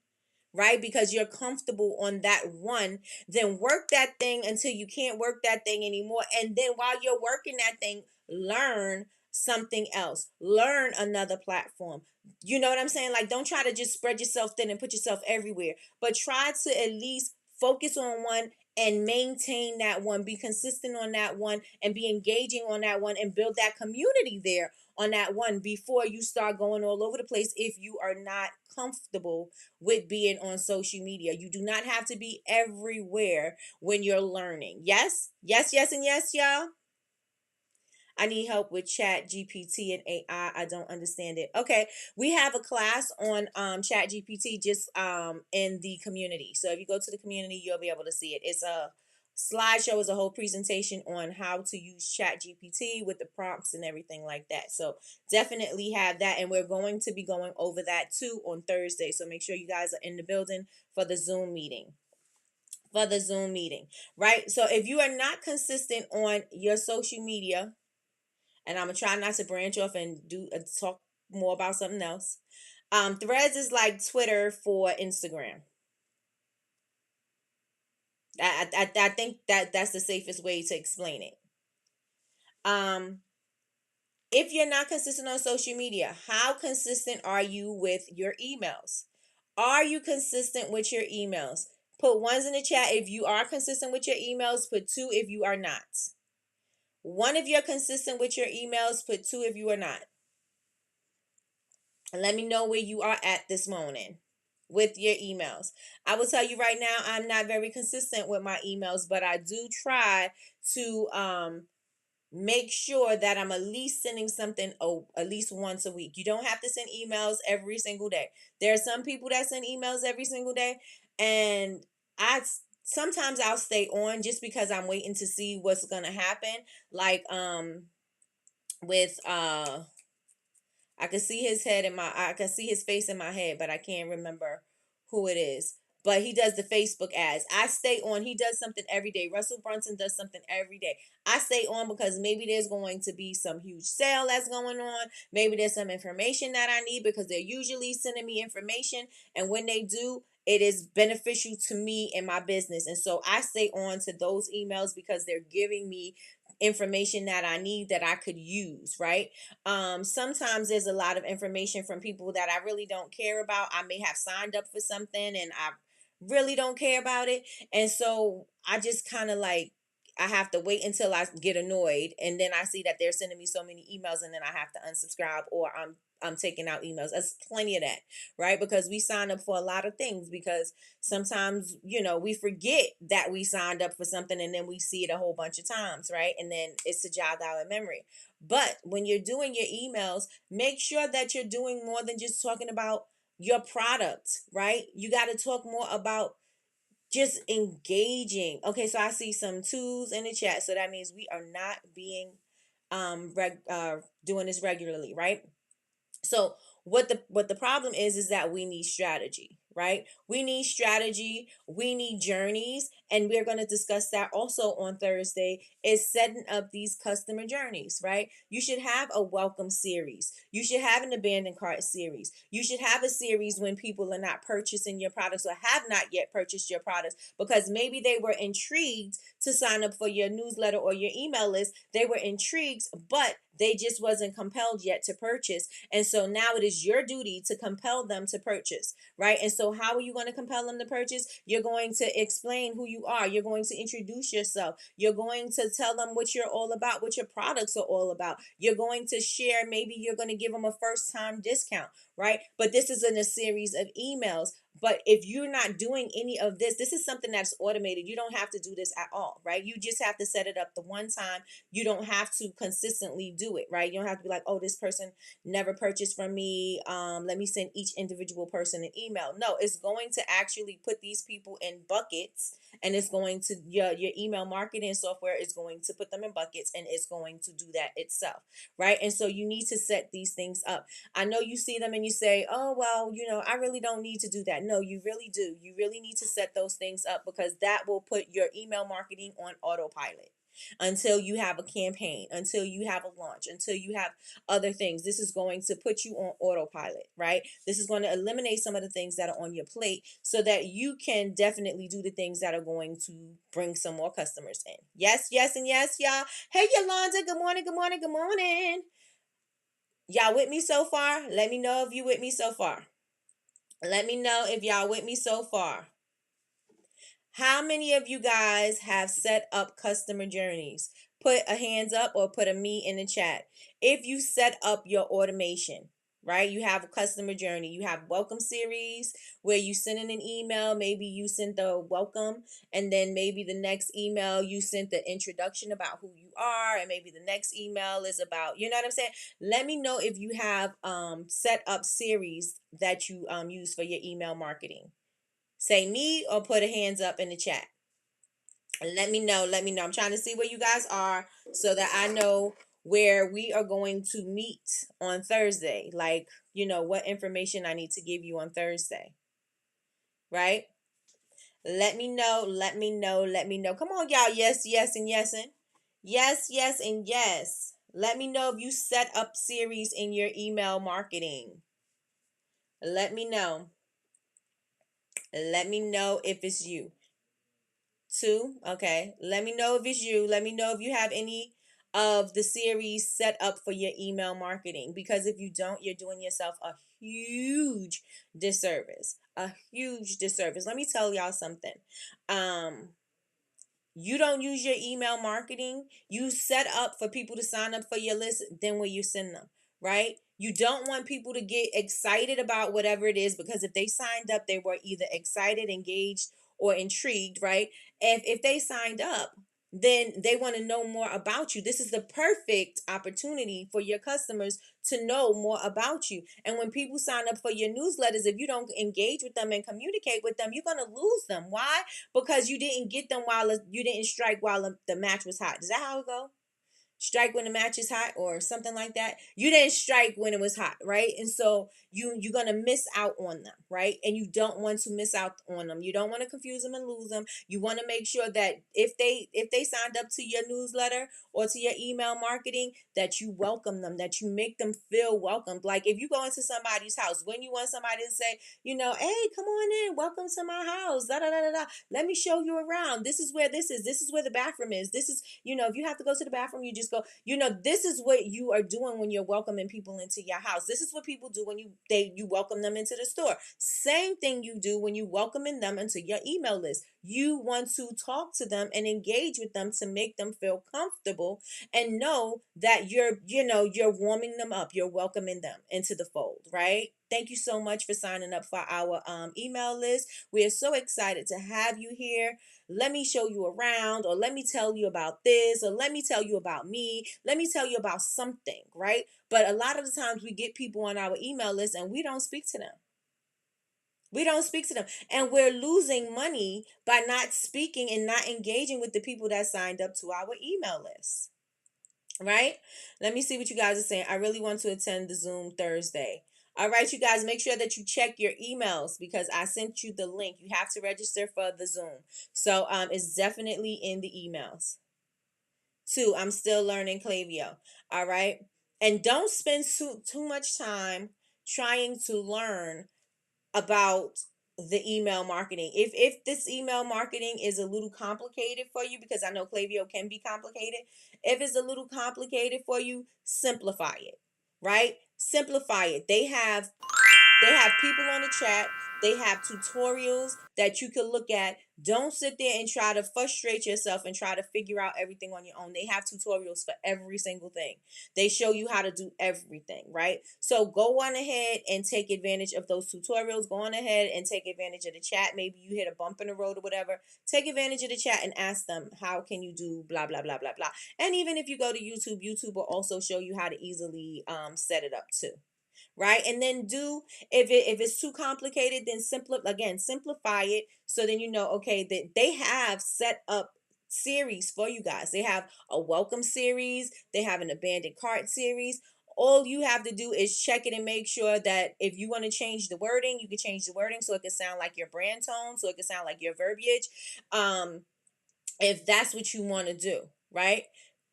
right? Because you're comfortable on that one, then work that thing until you can't work that thing anymore. And then while you're working that thing, learn something else, learn another platform. You know what I'm saying? Like, don't try to just spread yourself thin and put yourself everywhere, but try to at least focus on one and maintain that one, be consistent on that one, and be engaging on that one, and build that community there on that one before you start going all over the place if you are not comfortable with being on social media. You do not have to be everywhere when you're learning. Yes, yes, yes, and yes, y'all. I need help with Chat GPT and AI. I don't understand it. Okay, we have a class on Chat GPT just in the community. So if you go to the community, you'll be able to see it. It's a slideshow, is a whole presentation on how to use Chat GPT with the prompts and everything like that. So definitely have that, and we're going to be going over that too on Thursday. So make sure you guys are in the building for the Zoom meeting. Right? So if you are not consistent on your social media, and I'm gonna try not to branch off and talk more about something else. Threads is like Twitter for Instagram. I think that's the safest way to explain it. If you're not consistent on social media, how consistent are you with your emails? Are you consistent with your emails? Put ones in the chat if you are consistent with your emails. Put 2 if you are not. 1 if you're consistent with your emails. Put 2 if you are not. And let me know where you are at this morning with your emails. I will tell you right now, I'm not very consistent with my emails, but I do try to make sure that I'm at least sending something at least once a week. You don't have to send emails every single day. There are some people that send emails every single day, and sometimes I'll stay on just because I'm waiting to see what's gonna happen. Like with I can see his face in my head, but I can't remember who it is. but he does the Facebook ads. I stay on. He does something every day. Russell Brunson does something every day. I stay on because maybe there's going to be some huge sale that's going on. Maybe there's some information that I need because they're usually sending me information. And when they do, it is beneficial to me and my business. And so I stay on to those emails because they're giving me information that I need that I could use, right? Sometimes there's a lot of information from people that I really don't care about. I may have signed up for something and I really don't care about it. And so I just kind of like, I have to wait until I get annoyed, and then I see that they're sending me so many emails, and then I have to unsubscribe, or I'm taking out emails. There's plenty of that, right? Because we sign up for a lot of things, because sometimes, we forget that we signed up for something, and then we see it a whole bunch of times, right? And then it's a jog out in memory. But when you're doing your emails, make sure that you're doing more than just talking about your product, right? You got to talk more about just engaging. Okay, so I see some twos in the chat. So that means we are not being doing this regularly, right? So what the problem is that we need strategy, right? We need strategy, we need journeys, and we're going to discuss that also on Thursday, is setting up these customer journeys, right? You should have a welcome series. You should have an abandoned cart series. You should have a series when people are not purchasing your products or have not yet purchased your products, because maybe they were intrigued to sign up for your newsletter or your email list. They were intrigued, but they just wasn't compelled yet to purchase. And so now it is your duty to compel them to purchase, right? And so how are you going to compel them to purchase? You're going to explain who you are. You're going to introduce yourself. You're going to tell them what you're all about, what your products are all about. You're going to share, maybe you're going to give them a first time discount, right? But this is in a series of emails. But if you're not doing any of this, this is something that's automated. You don't have to do this at all, right? You just have to set it up the one time. You don't have to consistently do it, right? You don't have to be like, oh, this person never purchased from me. Let me send each individual person an email. No, it's going to actually put these people in buckets, and it's going to, your email marketing software is going to put them in buckets, and it's going to do that itself, right? And so you need to set these things up. I know you see them and you say, oh, well, I really don't need to do that. No, you really do. You really need to set those things up, because that will put your email marketing on autopilot until you have a campaign, until you have a launch, until you have other things. This is going to put you on autopilot, right? This is going to eliminate some of the things that are on your plate so that you can definitely do the things that are going to bring some more customers in. Yes, yes, and yes, y'all. Hey, Yolanda, good morning, good morning, good morning. Y'all with me so far? Let me know if you with me so far. Let me know if y'all with me so far. How many of you guys have set up customer journeys? Put a hands up or put a me in the chat. If you set up your automation, right? You have a customer journey. You have welcome series where you send in an email. Maybe you sent the welcome, and then maybe the next email you sent the introduction about who you are, and maybe the next email is about, you know what I'm saying? Let me know if you have set up series that you use for your email marketing. Say me or put a hands up in the chat. Let me know. Let me know. I'm trying to see where you guys are so that I know where we are going to meet on Thursday. Like, what information I need to give you on Thursday. Right? Let me know. Let me know. Let me know. Come on, y'all. Yes, yes, and yes, and yes, yes, and yes. Let me know if you set up series in your email marketing. Let me know. Let me know if it's you. 2. Okay. Let me know if it's you. Let me know if you have any of the series set up for your email marketing. Because if you don't, you're doing yourself a huge disservice. A huge disservice. Let me tell y'all something. You don't use your email marketing. You set up for people to sign up for your list, then when you send them, right? You don't want people to get excited about whatever it is, because if they signed up, they were either excited, engaged, or intrigued, right? If they signed up, then they want to know more about you. This is the perfect opportunity for your customers to know more about you. And when people sign up for your newsletters, if you don't engage with them and communicate with them, you're going to lose them. Why? Because you didn't get them while you didn't strike while the match was hot. Is that how it go? Strike when the match is hot or something like that. You didn't strike when it was hot, right? And so you're gonna miss out on them, right? And you don't want to miss out on them. You don't want to confuse them and lose them. You want to make sure that if they signed up to your newsletter or to your email marketing, that you welcome them, that you make them feel welcomed. Like if you go into somebody's house, when you want somebody to say, hey, come on in, welcome to my house, da da da da da. Let me show you around. This is where this is. This is where the bathroom is. This is, if you have to go to the bathroom, you just go. This is what you are doing when you're welcoming people into your house. This is what people do when you welcome them into the store. Same thing you do when you welcoming them into your email list. You want to talk to them and engage with them to make them feel comfortable and know that you're warming them up. You're welcoming them into the fold, right? Thank you so much for signing up for our email list. We are so excited to have you here. Let me show you around, or let me tell you about this, or let me tell you about me. Let me tell you about something, right? But a lot of the times we get people on our email list and we don't speak to them. We don't speak to them. And we're losing money by not speaking and not engaging with the people that signed up to our email list. Right? Let me see what you guys are saying. I really want to attend the Zoom Thursday. All right, you guys, make sure that you check your emails because I sent you the link. You have to register for the Zoom. So it's definitely in the emails. 2, I'm still learning Clavio. All right. And don't spend too much time trying to learn about the email marketing. If this email marketing is a little complicated for you, because I know Clavio can be complicated. If it's a little complicated for you, simplify it, right? Simplify it. They have people on the chat. They have tutorials that you can look at. Don't sit there and try to frustrate yourself and try to figure out everything on your own. They have tutorials for every single thing. They show you how to do everything, right? So go on ahead and take advantage of those tutorials. Go on ahead and take advantage of the chat. Maybe you hit a bump in the road or whatever. Take advantage of the chat and ask them, how can you do blah, blah, blah, blah, blah. And even if you go to YouTube, YouTube will also show you how to easily set it up too. Right? And then if it's too complicated, then simplify it, so then okay, that they have set up series for you guys. They have a welcome series, they have an abandoned cart series. All you have to do is check it and make sure that if you want to change the wording, you can change the wording so it can sound like your brand tone, so it can sound like your verbiage, if that's what you want to do, right?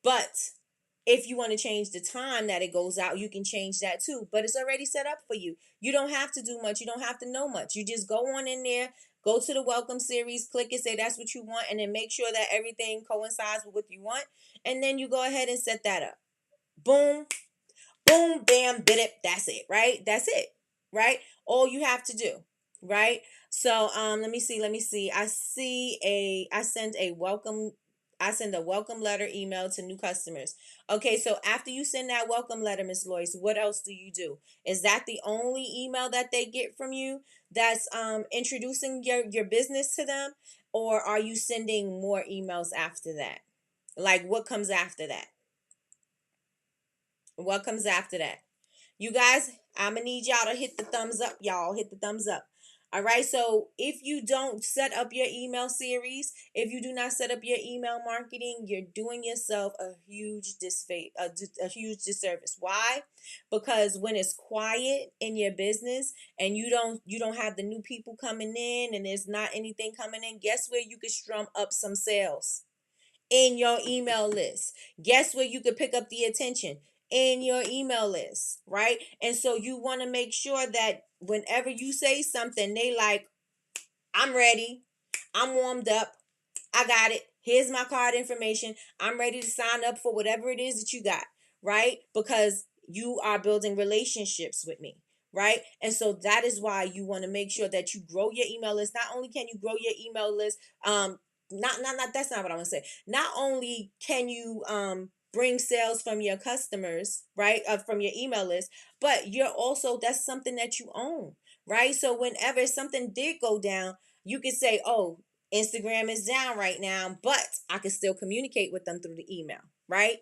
But if you want to change the time that it goes out, you can change that too. But it's already set up for you. You don't have to do much. You don't have to know much. You just go on in there, go to the welcome series, click it, say that's what you want, and then make sure that everything coincides with what you want. And then you go ahead and set that up. Boom, boom, bam, bit it. That's it, right? That's it, right? All you have to do, right? So let me see. I send a welcome letter email to new customers. Okay, so after you send that welcome letter, Miss Lois, what else do you do? Is that the only email that they get from you that's introducing your business to them? Or are you sending more emails after that? Like what comes after that? What comes after that? You guys, I'm going to need y'all to hit the thumbs up. Y'all hit the thumbs up. All right. So if you don't set up your email series, if you do not set up your email marketing, you're doing yourself a huge huge disservice. Why? Because when it's quiet in your business and you don't have the new people coming in and there's not anything coming in, guess where you could strum up some sales? In your email list. Guess where you could pick up the attention? In your email list, right? And so you want to make sure that whenever you say something, they like, I'm ready, I'm warmed up, I got it, here's my card information, I'm ready to sign up for whatever it is that you got, right? Because you are building relationships with me, right? And so that is why you want to make sure that you grow your email list. Not only can you grow your email list, not that's not what I want to say. Not only can you bring sales from your customers, right? From your email list, but you're also, that's something that you own, right? So whenever something did go down, you could say, oh, Instagram is down right now, but I can still communicate with them through the email, right?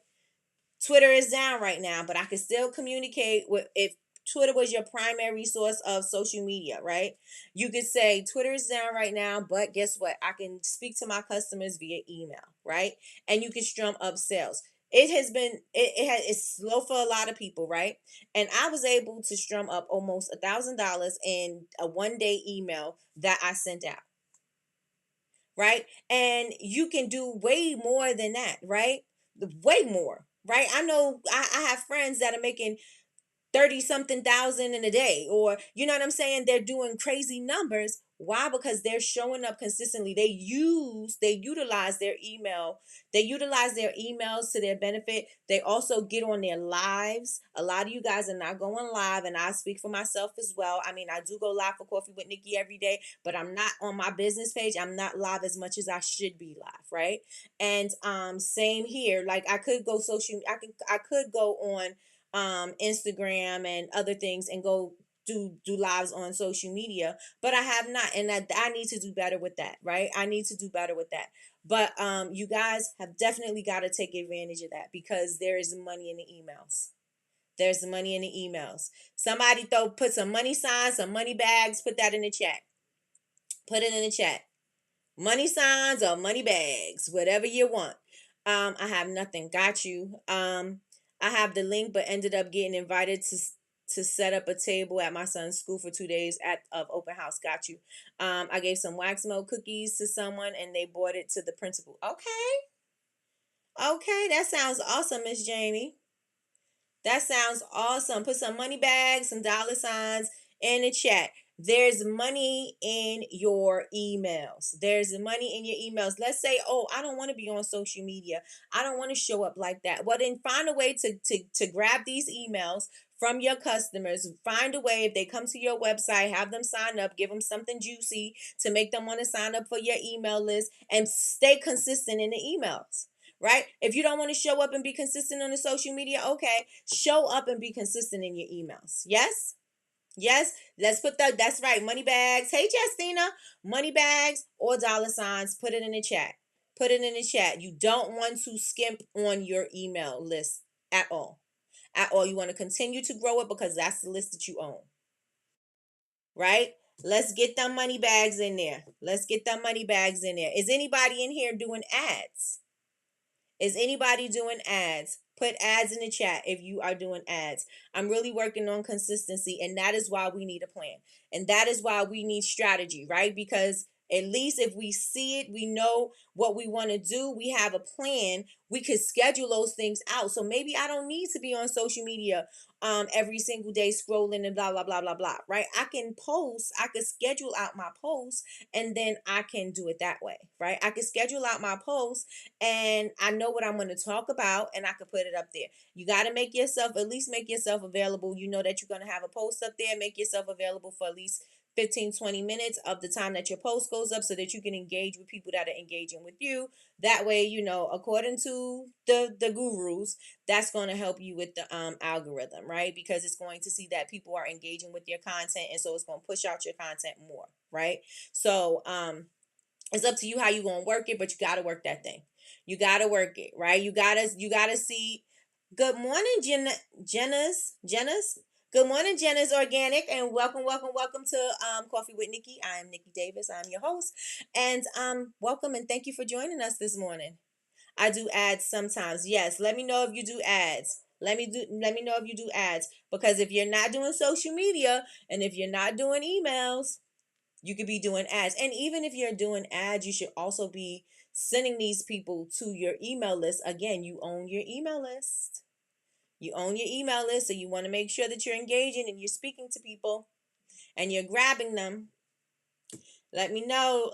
Twitter is down right now, but I can still communicate with, if Twitter was your primary source of social media, right? You could say Twitter is down right now, but guess what? I can speak to my customers via email, right? And you can strum up sales. it's slow for a lot of people, right? And I was able to strum up almost $1,000 in a 1 day email that I sent out, right? And you can do way more than that, right? Way more, right? I know I have friends that are making 30 something thousand in a day, or you know what I'm saying, they're doing crazy numbers. Why? Because they're showing up consistently. They utilize their emails to their benefit. They also get on their lives. A lot of you guys are not going live, and I speak for myself as well. I mean, I do go live for Coffee with Nikki every day, but I'm not on my business page. I'm not live as much as I should be live, right? And same here. Like I could go on Instagram and other things and go do lives on social media, but I have not, and I need to do better with that, right? I need to do better with that. But you guys have definitely got to take advantage of that, because there is money in the emails. There's money in the emails. Somebody put some money signs, some money bags, put that in the chat. Put it in the chat. Money signs or money bags, whatever you want. I have nothing. Got you. I have the link, but ended up getting invited to set up a table at my son's school for 2 days of open house. Got you. I gave some wax melt cookies to someone, and they brought it to the principal. Okay, that sounds awesome, Miss Jamie. That sounds awesome. Put some money bags, some dollar signs in the chat. There's money in your emails. There's money in your emails. Let's say, oh, I don't want to be on social media. I don't want to show up like that. Well, then find a way to grab these emails from your customers. Find a way, if they come to your website, have them sign up, give them something juicy to make them want to sign up for your email list, and stay consistent in the emails. Right? If you don't want to show up and be consistent on the social media, okay, show up and be consistent in your emails. Yes? Yes, let's put that's right. Money bags. Hey, Justina. Money bags or dollar signs. Put it in the chat. Put it in the chat. You don't want to skimp on your email list at all. At all. You want to continue to grow it, because that's the list that you own. Right? Let's get them money bags in there. Let's get them money bags in there. Is anybody in here doing ads? Is anybody doing ads? Put ads in the chat if you are doing ads. I'm really working on consistency, and that is why we need a plan. And that is why we need strategy, right? Because at least if we see it, we know what we want to do, we have a plan, we could schedule those things out. So maybe I don't need to be on social media every single day scrolling and blah blah blah blah blah, right? I could schedule out my posts, and then I can do it that way, right? I could schedule out my posts, and I know what I'm going to talk about, and I could put it up there. You got to at least make yourself available. You know that you're going to have a post up there. Make yourself available for at least 15-20 minutes of the time that your post goes up, so that you can engage with people that are engaging with you. That way, according to the gurus, that's going to help you with the algorithm, right? Because it's going to see that people are engaging with your content, and so it's going to push out your content more, right? So it's up to you how you going to work it, but you got to work that thing. You got to work it, right? You got to see. Good morning, Jenna's. Good morning, Jenna's Organic, and welcome to Coffee with Nikki. I am Nikki Davis. I'm your host, and welcome and thank you for joining us this morning. I do ads sometimes. Yes, let me know if you do ads. Let me know if you do ads, because if you're not doing social media and if you're not doing emails, you could be doing ads. And even if you're doing ads, you should also be sending these people to your email list. Again, you own your email list. You own your email list, so you want to make sure that you're engaging and you're speaking to people and you're grabbing them. Let me know.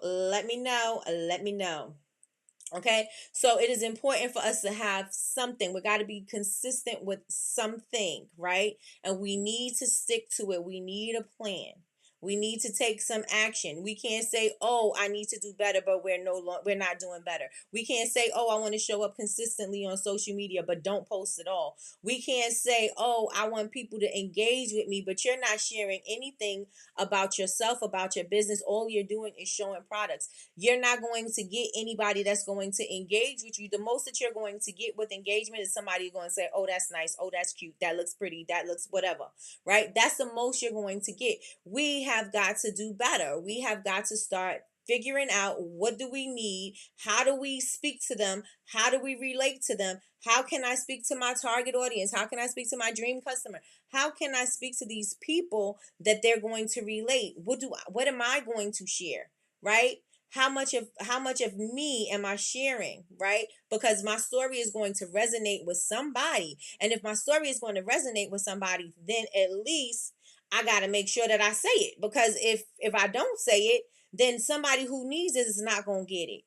Okay, so it is important for us to have something. We got to be consistent with something, right? And we need to stick to it. We need a plan. We need to take some action. We can't say, "Oh, I need to do better," but we're not doing better. We can't say, "Oh, I want to show up consistently on social media," but don't post at all. We can't say, "Oh, I want people to engage with me," but you're not sharing anything about yourself, about your business. All you're doing is showing products. You're not going to get anybody that's going to engage with you. The most that you're going to get with engagement is somebody going to say, "Oh, that's nice. Oh, that's cute. That looks pretty. That looks whatever," right? That's the most you're going to get. We have got to do better. We have got to start figuring out what do we need, how do we speak to them, how do we relate to them, how can I speak to my target audience, how can I speak to my dream customer, how can I speak to these people that they're going to relate, what am I going to share, right? How much of me am I sharing, right? Because my story is going to resonate with somebody, and if my story is going to resonate with somebody, then at least I got to make sure that I say it, because if I don't say it, then somebody who needs it is not going to get it.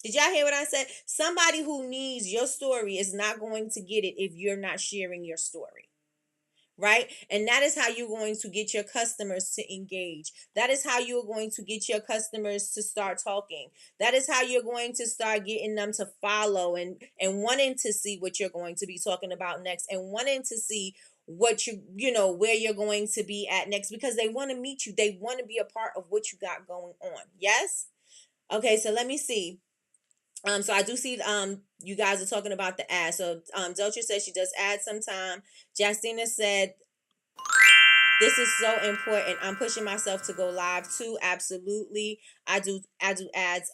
Did y'all hear what I said? Somebody who needs your story is not going to get it if you're not sharing your story. Right? And that is how you're going to get your customers to engage. That is how you're going to get your customers to start talking. That is how you're going to start getting them to follow and wanting to see what you're going to be talking about next, and wanting to see what where you're going to be at next, because they want to meet you. They want to be a part of what you got going on. Yes? Okay, so let me see. So I do see you guys are talking about the ads. So Deltra says she does ads sometime. Justina said this is so important. I'm pushing myself to go live too. Absolutely. I do ads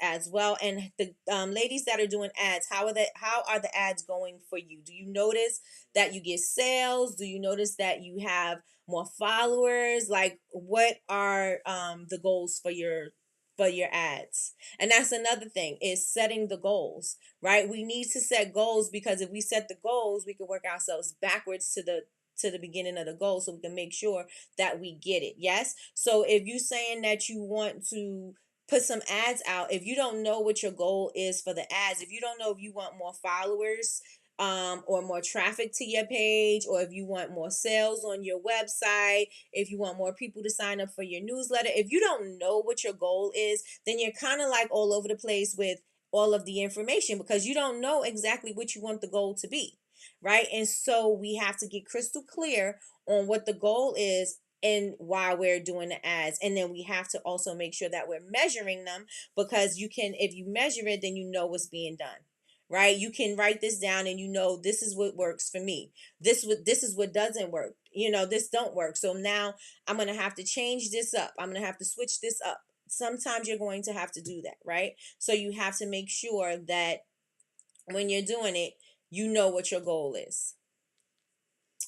as well. And the ladies that are doing ads, how are the ads going for you? Do you notice that you get sales? Do you notice that you have more followers? Like, what are the goals for your ads? And that's another thing, is setting the goals, right? We need to set goals, because if we set the goals, we can work ourselves backwards to the beginning of the goal, so we can make sure that we get it. Yes? So if you're saying that you want to put some ads out, if you don't know what your goal is for the ads, if you don't know if you want more followers, or more traffic to your page, or if you want more sales on your website, if you want more people to sign up for your newsletter, if you don't know what your goal is, then you're kind of like all over the place with all of the information, because you don't know exactly what you want the goal to be, right? And so we have to get crystal clear on what the goal is and why we're doing the ads. And then we have to also make sure that we're measuring them, because if you measure it, then you know what's being done. Right? You can write this down and this is what works for me. This is what doesn't work. This don't work. So now I'm going to have to change this up. I'm going to have to switch this up. Sometimes you're going to have to do that, right? So you have to make sure that when you're doing it, you know what your goal is.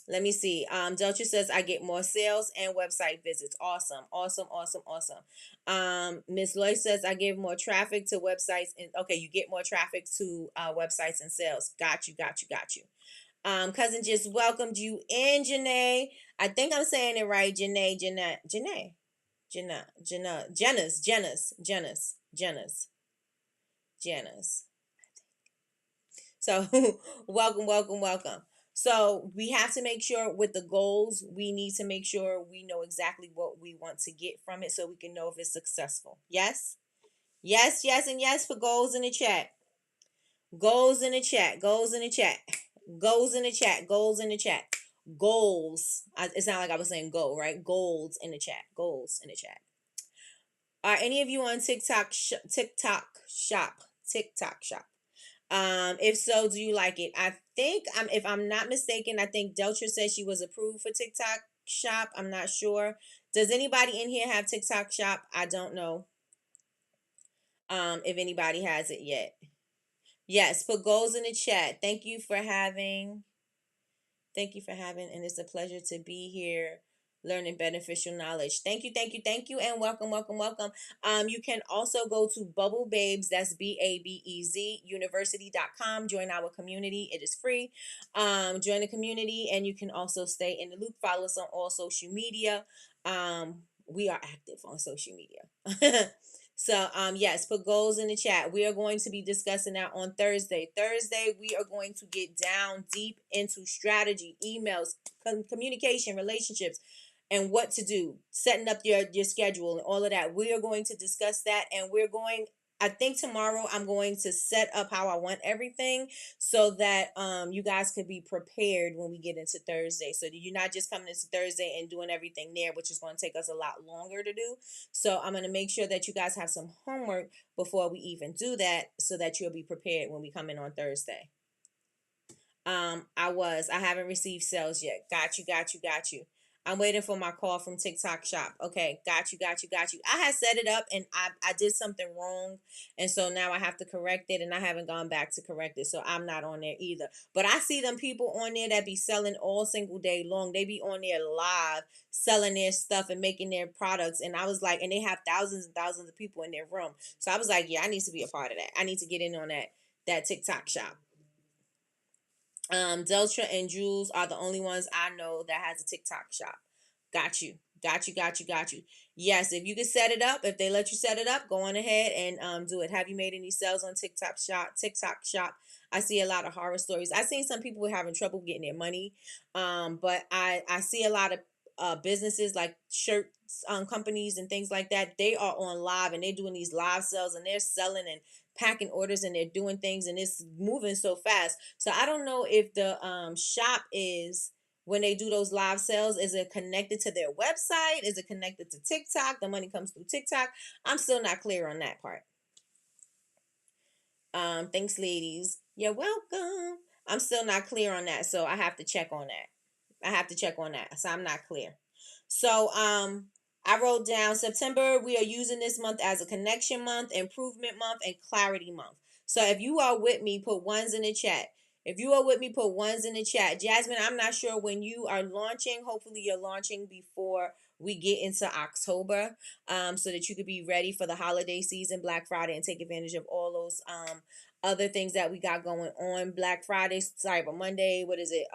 Let me see. Delta says I get more sales and website visits. Awesome. Miss Loy says I give more traffic to websites, and okay, you get more traffic to websites and sales. Got you. Cousin just welcomed you in, Janae. I think I'm saying it right. Janae. Janice. So welcome. So we have to make sure with the goals, we need to make sure we know exactly what we want to get from it, so we can know if it's successful. Yes, and yes for goals in the chat. Goals in the chat. Goals. It's not like I was saying go, right? Goals in the chat. Are any of you on TikTok shop? If so, do you like it? I think if I'm not mistaken, I think Deltra said she was approved for TikTok shop. I'm not sure. Does anybody in here have TikTok shop? I don't know. If anybody has it yet. Yes, put goals in the chat. Thank you for having, and it's a pleasure to be here learning beneficial knowledge. Thank you, and welcome. You can also go to Bubble Babes, that's BABEZ university.com. Join our community. It is free. Join the community, and you can also stay in the loop. Follow us on all social media. We are active on social media. So, yes, put goals in the chat. We are going to be discussing that on Thursday. We are going to get down deep into strategy, emails, communication, relationships, and what to do, setting up your schedule and all of that. We are going to discuss that, and I think tomorrow I'm going to set up how I want everything, so that you guys could be prepared when we get into Thursday. So that you're not just coming into Thursday and doing everything there, which is going to take us a lot longer to do. So I'm going to make sure that you guys have some homework before we even do that, so that you'll be prepared when we come in on Thursday. I haven't received sales yet. Got you. I'm waiting for my call from TikTok Shop. Okay, got you, got you, got you. I had set it up and I did something wrong. And so now I have to correct it and I haven't gone back to correct it. So I'm not on there either. But I see them people on there that be selling all single day long. They be on there live selling their stuff and making their products. And I was like, and they have thousands and thousands of people in their room. So I was like, yeah, I need to be a part of that. I need to get in on that TikTok Shop. Deltra and Jules are the only ones I know that has a TikTok Shop. Got you. Got you, got you, got you. Yes, if you can set it up, if they let you set it up, go on ahead and do it. Have you made any sales on TikTok Shop? TikTok Shop. I see a lot of horror stories. I've seen some people having trouble getting their money. But I see a lot of businesses like shirt companies and things like that. They are on live and they're doing these live sales and they're selling and packing orders and they're doing things and it's moving so fast. So I don't know if the shop is, when they do those live sales, is it connected to their website? Is it connected to TikTok? The money comes through TikTok. I'm still not clear on that part. Thanks, ladies. You're welcome. I'm still not clear on that, so I have to check on that. So I'm not clear. So I wrote down September, we are using this month as a connection month, improvement month, and clarity month. So if you are with me, put ones in the chat. If you are with me, put ones in the chat. Jasmine, I'm not sure when you are launching. Hopefully you're launching before we get into October, so that you could be ready for the holiday season, Black Friday, and take advantage of all those other things that we got going on. Black Friday, Cyber Monday, what is it?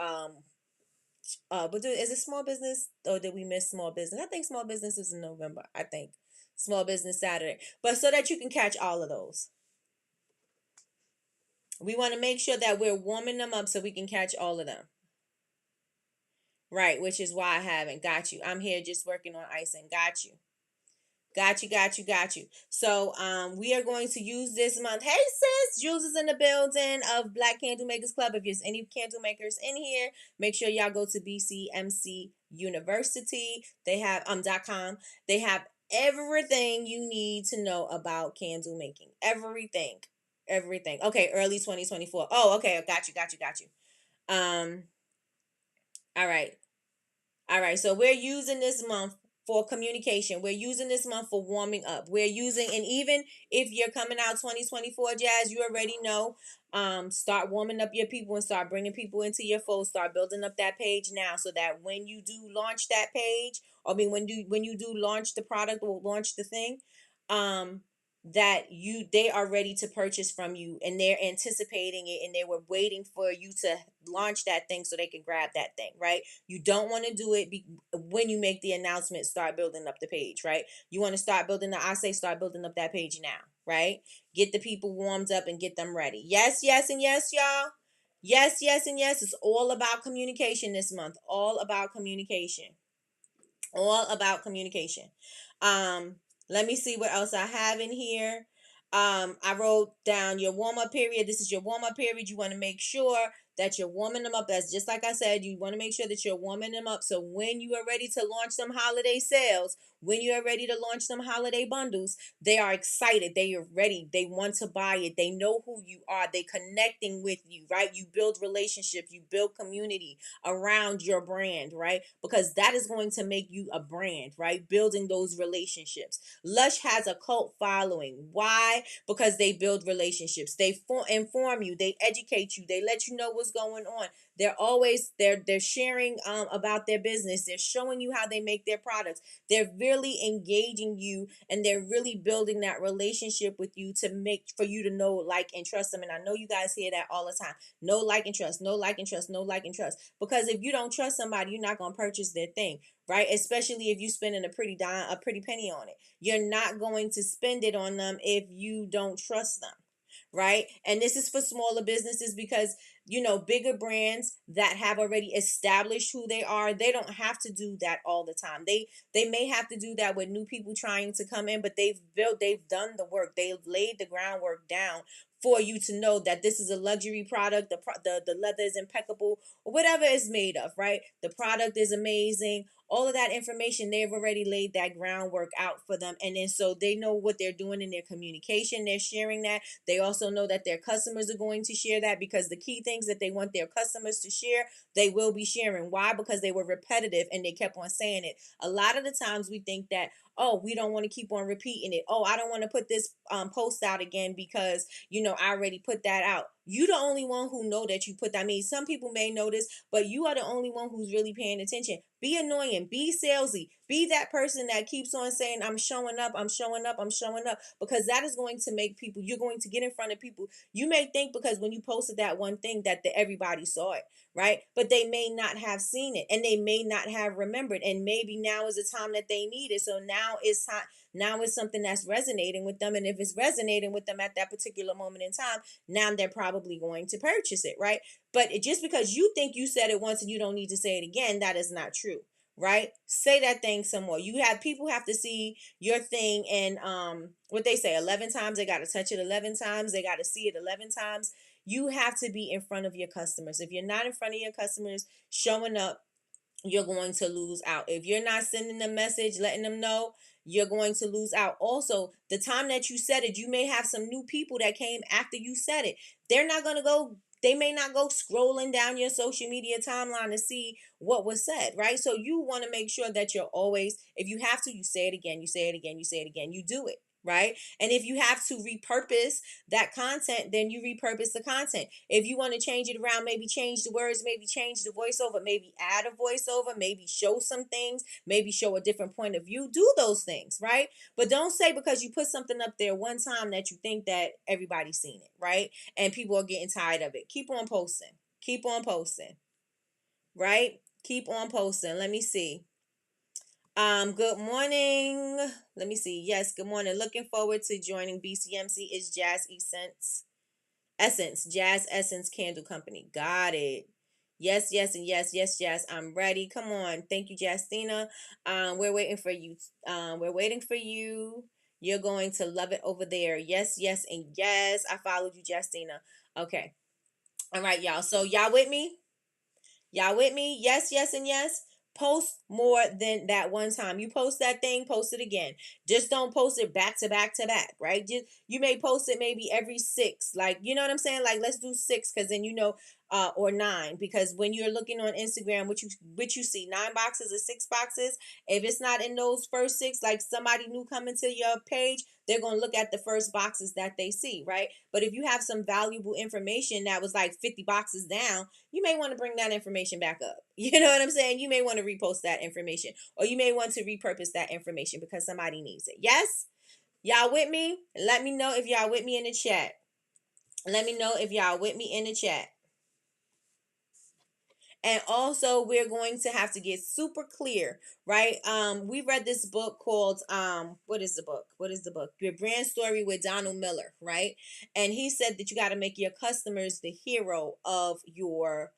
But is it small business or did we miss small business? I think small business is in November. I think small business Saturday, but so that you can catch all of those. We want to make sure that we're warming them up so we can catch all of them. Right, which is why I haven't. Got you. I'm here just working on icing. Got you. Got you, got you, got you. So we are going to use this month. Hey sis, Jules is in the building of Black Candle Makers Club. If there's any candle makers in here, make sure y'all go to BCMC University. They have .com. They have everything you need to know about candle making. Everything. Everything. Okay, early 2024. Oh, okay. Got you, got you, got you. All right. All right, so we're using this month for communication. We're using this month for warming up. We're using, and even if you're coming out 2024, Jazz, you already know, start warming up your people and start bringing people into your fold. Start building up that page now so that when you do launch that page, I mean, when you do launch the product or launch the thing, that they are ready to purchase from you and they're anticipating it and they were waiting for you to launch that thing so they can grab that thing, right? You don't want to do it when you make the announcement. Start building up the page, right? You want to start building start building up that page now, right? Get the people warmed up and get them ready. Yes, yes, and yes, y'all. Yes, yes, and yes. It's all about communication this month. All about communication. All about communication. Let me see what else I have in here. I wrote down your warm-up period. This is your warm-up period. You want to make sure that you're warming them up. That's just like I said, you want to make sure that you're warming them up. So when you are ready to launch some holiday sales, when you are ready to launch some holiday bundles, they are excited. They are ready. They want to buy it. They know who you are. They connecting with you, right? You build relationships. You build community around your brand, right? Because that is going to make you a brand, right? Building those relationships. Lush has a cult following. Why? Because they build relationships. They inform you. They educate you. They let you know what's going on. They're sharing about their business. They're showing you how they make their products. They're really engaging you and they're really building that relationship with you for you to know, like, and trust them. And I know you guys hear that all the time. No, like, and trust. No, like, and trust. No, like, and trust. Because if you don't trust somebody, you're not going to purchase their thing, right? Especially if you spending a pretty penny on it. You're not going to spend it on them if you don't trust them, right? And this is for smaller businesses because, bigger brands that have already established who they are, they don't have to do that all the time. They may have to do that with new people trying to come in, but they've done the work. They've laid the groundwork down for you to know that this is a luxury product. The leather is impeccable, or whatever it's made of, right? The product is amazing. all of that information, they've already laid that groundwork out for them. And then so they know what they're doing in their communication. They're sharing that. They also know that their customers are going to share that, because the key things that they want their customers to share, they will be sharing. Why? Because they were repetitive and they kept on saying it. A lot of the times we think that, oh, we don't want to keep on repeating it. Oh, I don't want to put this post out again because, I already put that out. You the only one who know that you put that. I mean, some people may notice, but you are the only one who's really paying attention. Be annoying, be salesy, be that person that keeps on saying, I'm showing up, I'm showing up, I'm showing up, because that is going to make people, you're going to get in front of people. You may think because when you posted that one thing that everybody saw it, right? But they may not have seen it, and they may not have remembered, and maybe now is the time that they need it. So now it's time. Now it's something that's resonating with them, and if it's resonating with them at that particular moment in time, now they're probably going to purchase it, right? But just because you think you said it once and you don't need to say it again, that is not true, right? Say that thing some more. People have to see your thing, and what they say, 11 times. They got to touch it 11 times. They got to see it 11 times. You have to be in front of your customers. If you're not in front of your customers showing up, you're going to lose out. If you're not sending a message, letting them know, you're going to lose out. Also, the time that you said it, you may have some new people that came after you said it. They may not go scrolling down your social media timeline to see what was said, right? So you want to make sure that you're always, if you have to, you say it again, you say it again, you say it again, you do it. Right. And if you have to repurpose that content, then you repurpose the content. If you want to change it around, maybe change the words, maybe change the voiceover, maybe add a voiceover, maybe show some things, maybe show a different point of view. Do those things, right? But don't say because you put something up there one time that you think that everybody's seen it, right? And people are getting tired of it. Keep on posting. Keep on posting. Right? Keep on posting. Let me see. Good morning. Let me see. Yes, good morning. Looking forward to joining BCMC. Is Jazz Jazz Essence Candle Company. Got it. Yes, yes, and yes, yes, yes. I'm ready. Come on. Thank you, Justina. We're waiting for you. We're waiting for you. You're going to love it over there. Yes, yes, and yes. I followed you, Justina. Okay. All right, y'all. So y'all with me? Y'all with me? Yes, yes, and yes. Post more than that one time. You post that thing, post it again. Just don't post it back to back to back, right? You may post it maybe every 6. Like, you know what I'm saying? Like, let's do 6, because then or 9. Because when you're looking on Instagram, what you see, 9 boxes or 6 boxes. If it's not in those first 6, like somebody new coming to your page, they're going to look at the first boxes that they see, right? But if you have some valuable information that was like 50 boxes down, you may want to bring that information back up. You know what I'm saying? You may want to repost that information, or you may want to repurpose that information because somebody needs it. Yes? Y'all with me? Let me know if y'all with me in the chat. Let me know if y'all with me in the chat. And also, we're going to have to get super clear, right? We read this book called what is the book? What is the book? Your Brand Story with Donald Miller, right? And he said that you got to make your customers the hero of your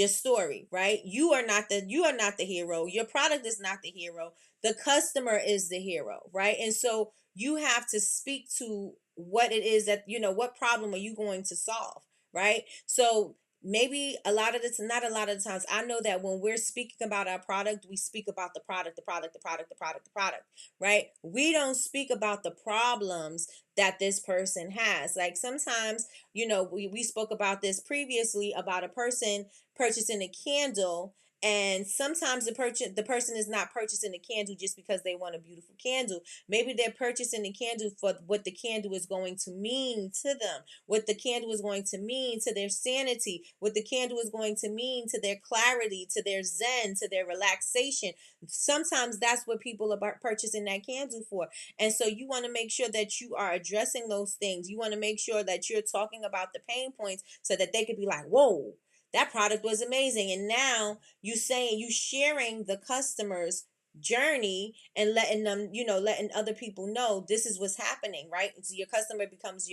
story, right? You are not the hero. Your product is not the hero. The customer is the hero, right? And so you have to speak to what it is that, what problem are you going to solve, right? So maybe not a lot of the times, I know that when we're speaking about our product, we speak about the product, right? We don't speak about the problems that this person has. Like sometimes, we spoke about this previously about a person purchasing a candle, and sometimes the person is not purchasing the candle just because they want a beautiful candle. Maybe they're purchasing the candle for what the candle is going to mean to them, what the candle is going to mean to their sanity, what the candle is going to mean to their clarity, to their zen, to their relaxation. Sometimes that's what people are purchasing that candle for. And so you want to make sure that you are addressing those things. You want to make sure that you're talking about the pain points so that they could be like, whoa, that product was amazing. And now you sharing the customer's journey and letting them, letting other people know this is what's happening, right? And so your customer becomes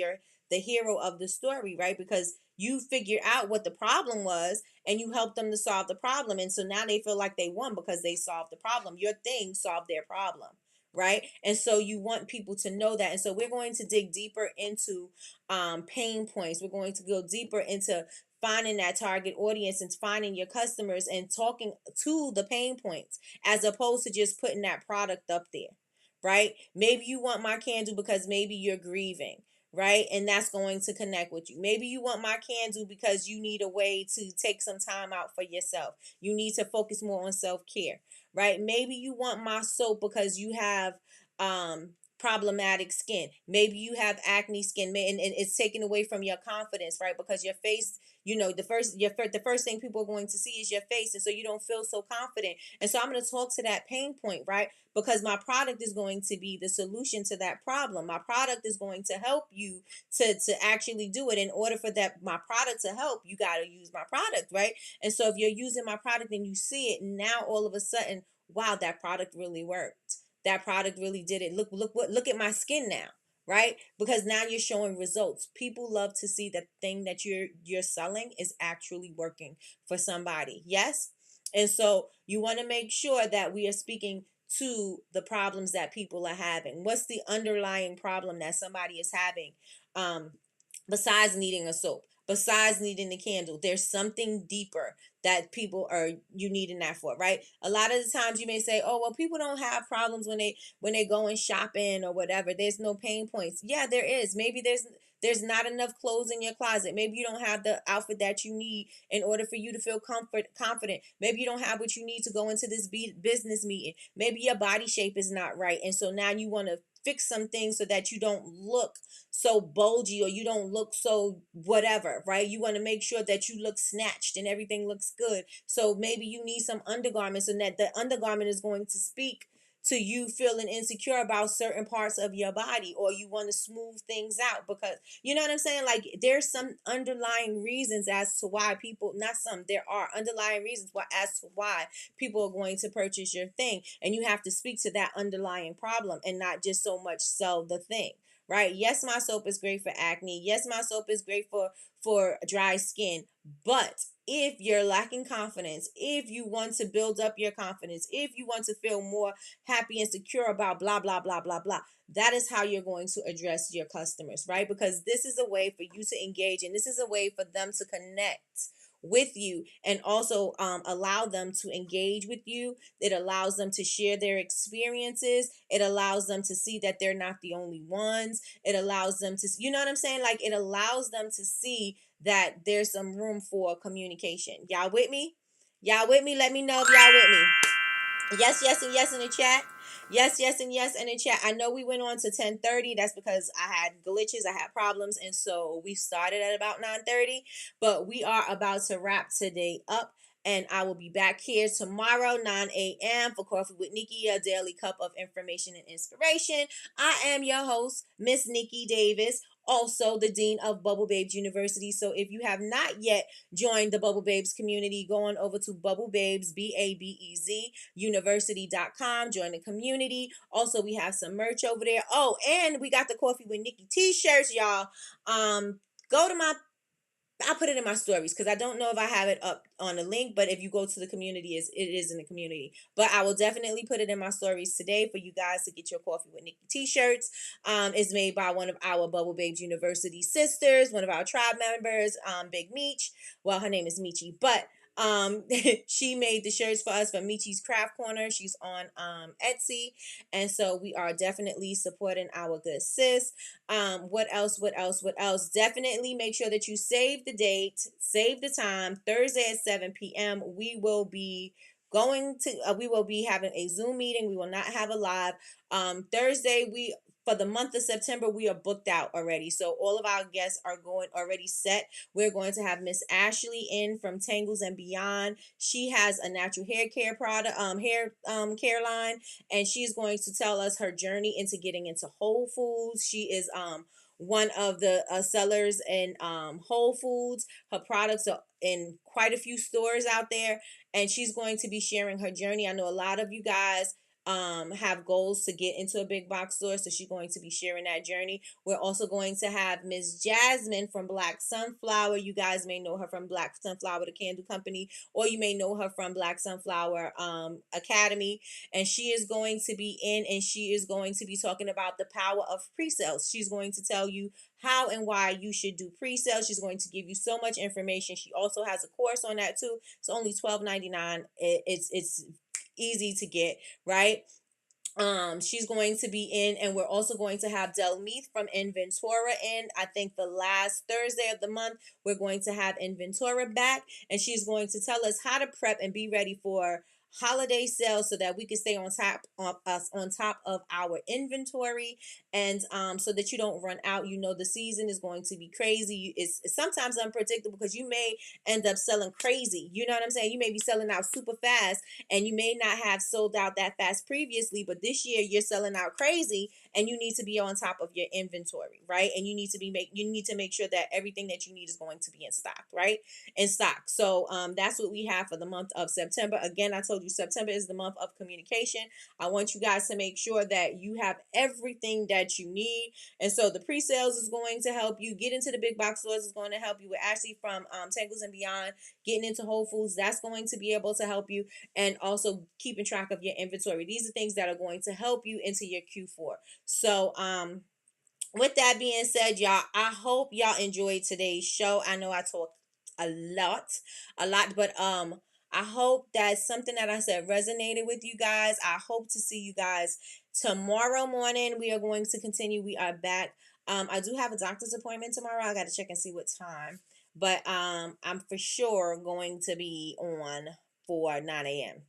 the hero of the story, right? Because you figure out what the problem was and you help them to solve the problem. And so now they feel like they won because they solved the problem. Your thing solved their problem, right? And so you want people to know that. And so we're going to dig deeper into pain points. We're going to go deeper into finding that target audience and finding your customers and talking to the pain points as opposed to just putting that product up there, right? Maybe you want my candle because maybe you're grieving, right? And that's going to connect with you. Maybe you want my candle because you need a way to take some time out for yourself. You need to focus more on self-care, right? Maybe you want my soap because you have problematic skin. Maybe you have acne skin, and it's taken away from your confidence, right? Because your face, the first thing people are going to see is your face, and so you don't feel so confident. And so I'm going to talk to that pain point, right? Because my product is going to be the solution to that problem. My product is going to help you to actually do it. In order for that my product to help, you got to use my product, right? And so if you're using my product and you see it, now all of a sudden, wow, that product really worked. That product really did it. Look at my skin now, right? Because now you're showing results. People love to see that thing that you're selling is actually working for somebody. Yes? And so you want to make sure that we are speaking to the problems that people are having. What's the underlying problem that somebody is having? Besides needing a soap, besides needing the candle, there's something deeper that people are you needing that for, right? A lot of the times you may say, oh well, people don't have problems when they going shopping or whatever. There's no pain points. Yeah, there is. Maybe there's not enough clothes in your closet. Maybe you don't have the outfit that you need in order for you to feel confident. Maybe you don't have what you need to go into this business meeting. Maybe your body shape is not right, and so now you want to fix some things so that you don't look so bulgy or you don't look so whatever, right? You want to make sure that you look snatched and everything looks good. So maybe you need some undergarments, and that the undergarment is going to speak to you feeling insecure about certain parts of your body, or you want to smooth things out because you know what I'm saying? Like there's some underlying reasons as to why people, not some, there are underlying reasons why as to why people are going to purchase your thing. And you have to speak to that underlying problem and not just so much sell the thing. Right? Yes, my soap is great for acne. Yes, my soap is great for dry skin. But if you're lacking confidence, if you want to build up your confidence, if you want to feel more happy and secure about blah blah blah blah blah, that is how you're going to address your customers, right? Because this is a way for you to engage, and this is a way for them to connect with you, and also allow them to engage with you. It allows them to share their experiences. It allows them to see that they're not the only ones. It allows them to, you know what I'm saying? Like it allows them to see that there's some room for communication. Y'all with me? Y'all with me? Let me know if y'all with me. Yes, yes, and yes in the chat. Yes, yes, and yes in the chat. I know we went on to 10:30. That's because I had glitches, I had problems, and so we started at about 9:30. But we are about to wrap today up. And I will be back here tomorrow, 9 a.m. for Coffee with Nikki, a daily cup of information and inspiration. I am your host, Miss Nikki Davis, also the Dean of Bubble Babes University. So if you have not yet joined the Bubble Babes community, go on over to Bubble Babes, BABEZ, university.com. Join the community. Also, we have some merch over there. Oh, and we got the Coffee with Nikki t-shirts, y'all. Go to my I put it in my stories because I don't know if I have it up on the link, but if you go to the community, it is in the community. But I will definitely put it in my stories today for you guys to get your Coffee with Nikki t-shirts. It's made by one of our Bubble Babes University sisters, one of our tribe members, Big Meech. Well, her name is Michi, but she made the shirts for us for Michi's Craft Corner. She's on Etsy, and so we are definitely supporting our good sis. What else? Definitely make sure that you save the date, save the time. Thursday at 7 p.m. We will be having a Zoom meeting. We will not have a live. Thursday, for the month of September, we are booked out already. So all of our guests are already set. We're going to have Miss Ashley in from Tangles and Beyond. She has a natural hair care product, care line, and she's going to tell us her journey into getting into Whole Foods. She is one of the sellers in Whole Foods. Her products are in quite a few stores out there, and she's going to be sharing her journey. I know a lot of you guys have goals to get into a big box store, so she's going to be sharing that journey. We're also going to have Miss Jasmine from Black Sunflower. You guys may know her from Black Sunflower, the candle company, or you may know her from Black Sunflower Academy. And she is going to be in, and she is going to be talking about the power of pre-sales. She's going to tell you how and why you should do pre-sales. She's going to give you so much information. She also has a course on that too. It's only $12.99. It's easy to get, right? She's going to be in, and we're also going to have Delmeeth from Inventora in. I think the last Thursday of the month, we're going to have Inventora back, and she's going to tell us how to prep and be ready for holiday sales so that we can stay on top of our inventory, and so that you don't run out. You know, the season is going to be crazy. It's sometimes unpredictable because you may end up selling crazy. You know what I'm saying? You may be selling out super fast, and you may not have sold out that fast previously, but this year you're selling out crazy, and you need to be on top of your inventory, right? And you need to make sure that everything that you need is going to be in stock, right? In stock. So that's what we have for the month of September. Again, I told you September is the month of communication. I want you guys to make sure that you have everything that you need. And so the pre-sales is going to help you get into the big box stores. Is going to help you with Ashley from Tangles and Beyond, getting into Whole Foods. That's going to be able to help you, and also keeping track of your inventory. These are things that are going to help you into your Q4. So with that being said, y'all, I hope y'all enjoyed today's show. I know I talked a lot, but I hope that something that I said resonated with you guys. I hope to see you guys tomorrow morning. We are going to continue. We are back. I do have a doctor's appointment tomorrow. I got to check and see what time, but I'm for sure going to be on for 9 a.m.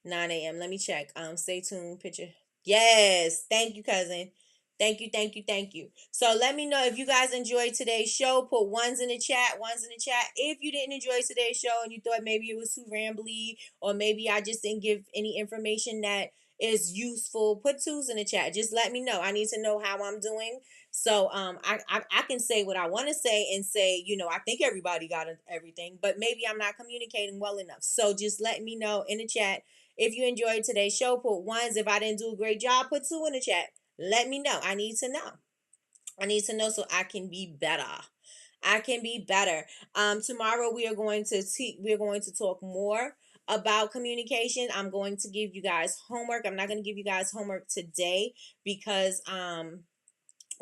9 a.m. Let me check. Stay tuned. Picture. Yes. Thank you, cousin. Thank you, thank you, thank you. So let me know if you guys enjoyed today's show. Put ones in the chat, ones in the chat. If you didn't enjoy today's show and you thought maybe it was too rambly, or maybe I just didn't give any information that is useful, put twos in the chat. Just let me know. I need to know how I'm doing. So I can say what I want to say and say, I think everybody got everything, but maybe I'm not communicating well enough. So just let me know in the chat. If you enjoyed today's show, put ones. If I didn't do a great job, put two in the chat. Let me know. I need to know. I need to know so I can be better. I can be better. Tomorrow we are going to talk more about communication. I'm going to give you guys homework. I'm not going to give you guys homework today because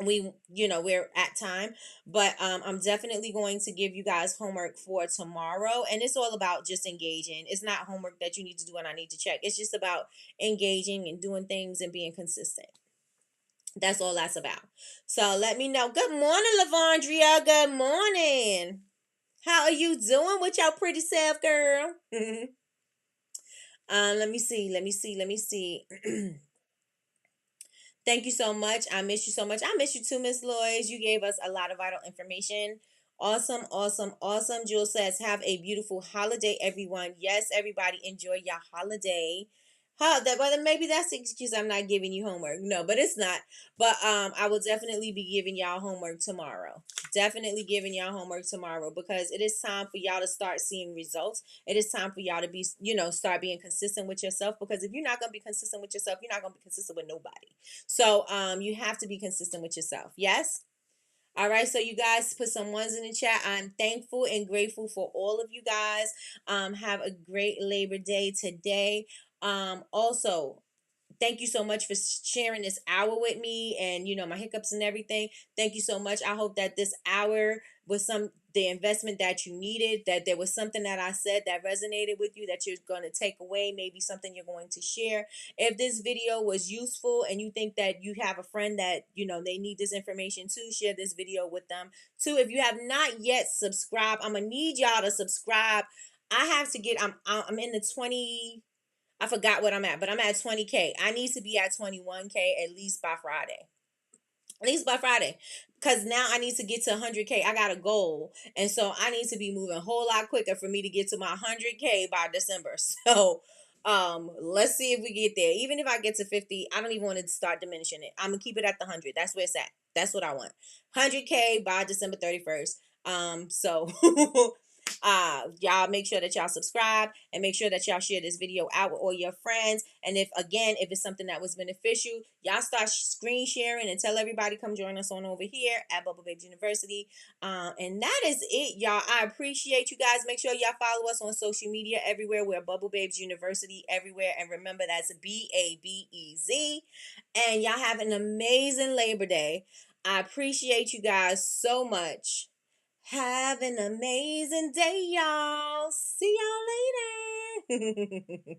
we're at time, but I'm definitely going to give you guys homework for tomorrow, and it's all about just engaging. It's not homework that you need to do and I need to check. It's just about engaging and doing things and being consistent. That's all that's about. So let me know. Good morning, Lavondria. Good morning. How are you doing with your pretty self, girl? Let me see. Thank you so much. I miss you so much. I miss you too, Miss Lois. You gave us a lot of vital information. Awesome, awesome, awesome. Jules says, have a beautiful holiday, everyone. Yes, everybody, enjoy your holiday. But maybe that's the excuse I'm not giving you homework. No, but it's not. But I will definitely be giving y'all homework tomorrow. Definitely giving y'all homework tomorrow, because it is time for y'all to start seeing results. It is time for y'all to be, start being consistent with yourself, because if you're not going to be consistent with yourself, you're not going to be consistent with nobody. So you have to be consistent with yourself. Yes? All right, so you guys put some ones in the chat. I'm thankful and grateful for all of you guys. Have a great Labor Day today. Also, thank you so much for sharing this hour with me, and my hiccups and everything. Thank you so much. I hope that this hour was the investment that you needed, that there was something that I said that resonated with you, that you're going to take away, maybe something you're going to share. If this video was useful and you think that you have a friend that they need this information too, share this video with them too. If you have not yet subscribed, I'm gonna need y'all to subscribe. I have to get I'm in the 20, I forgot what I'm at, but I'm at 20K. I need to be at 21K at least by Friday. At least by Friday. Because now I need to get to 100K. I got a goal. And so I need to be moving a whole lot quicker for me to get to my 100K by December. So let's see if we get there. Even if I get to 50, I don't even want to start diminishing it. I'm going to keep it at the 100. That's where it's at. That's what I want. 100K by December 31st. So Y'all make sure that y'all subscribe and make sure that y'all share this video out with all your friends. And if it's something that was beneficial, y'all start screen sharing and tell everybody come join us on over here at Bubble Babes University. And that is it, y'all. I appreciate you guys. Make sure y'all follow us on social media everywhere. We're Bubble Babes University everywhere. And remember, that's BABEZ. And y'all have an amazing Labor Day. I appreciate you guys so much. Have an amazing day, y'all. See y'all later.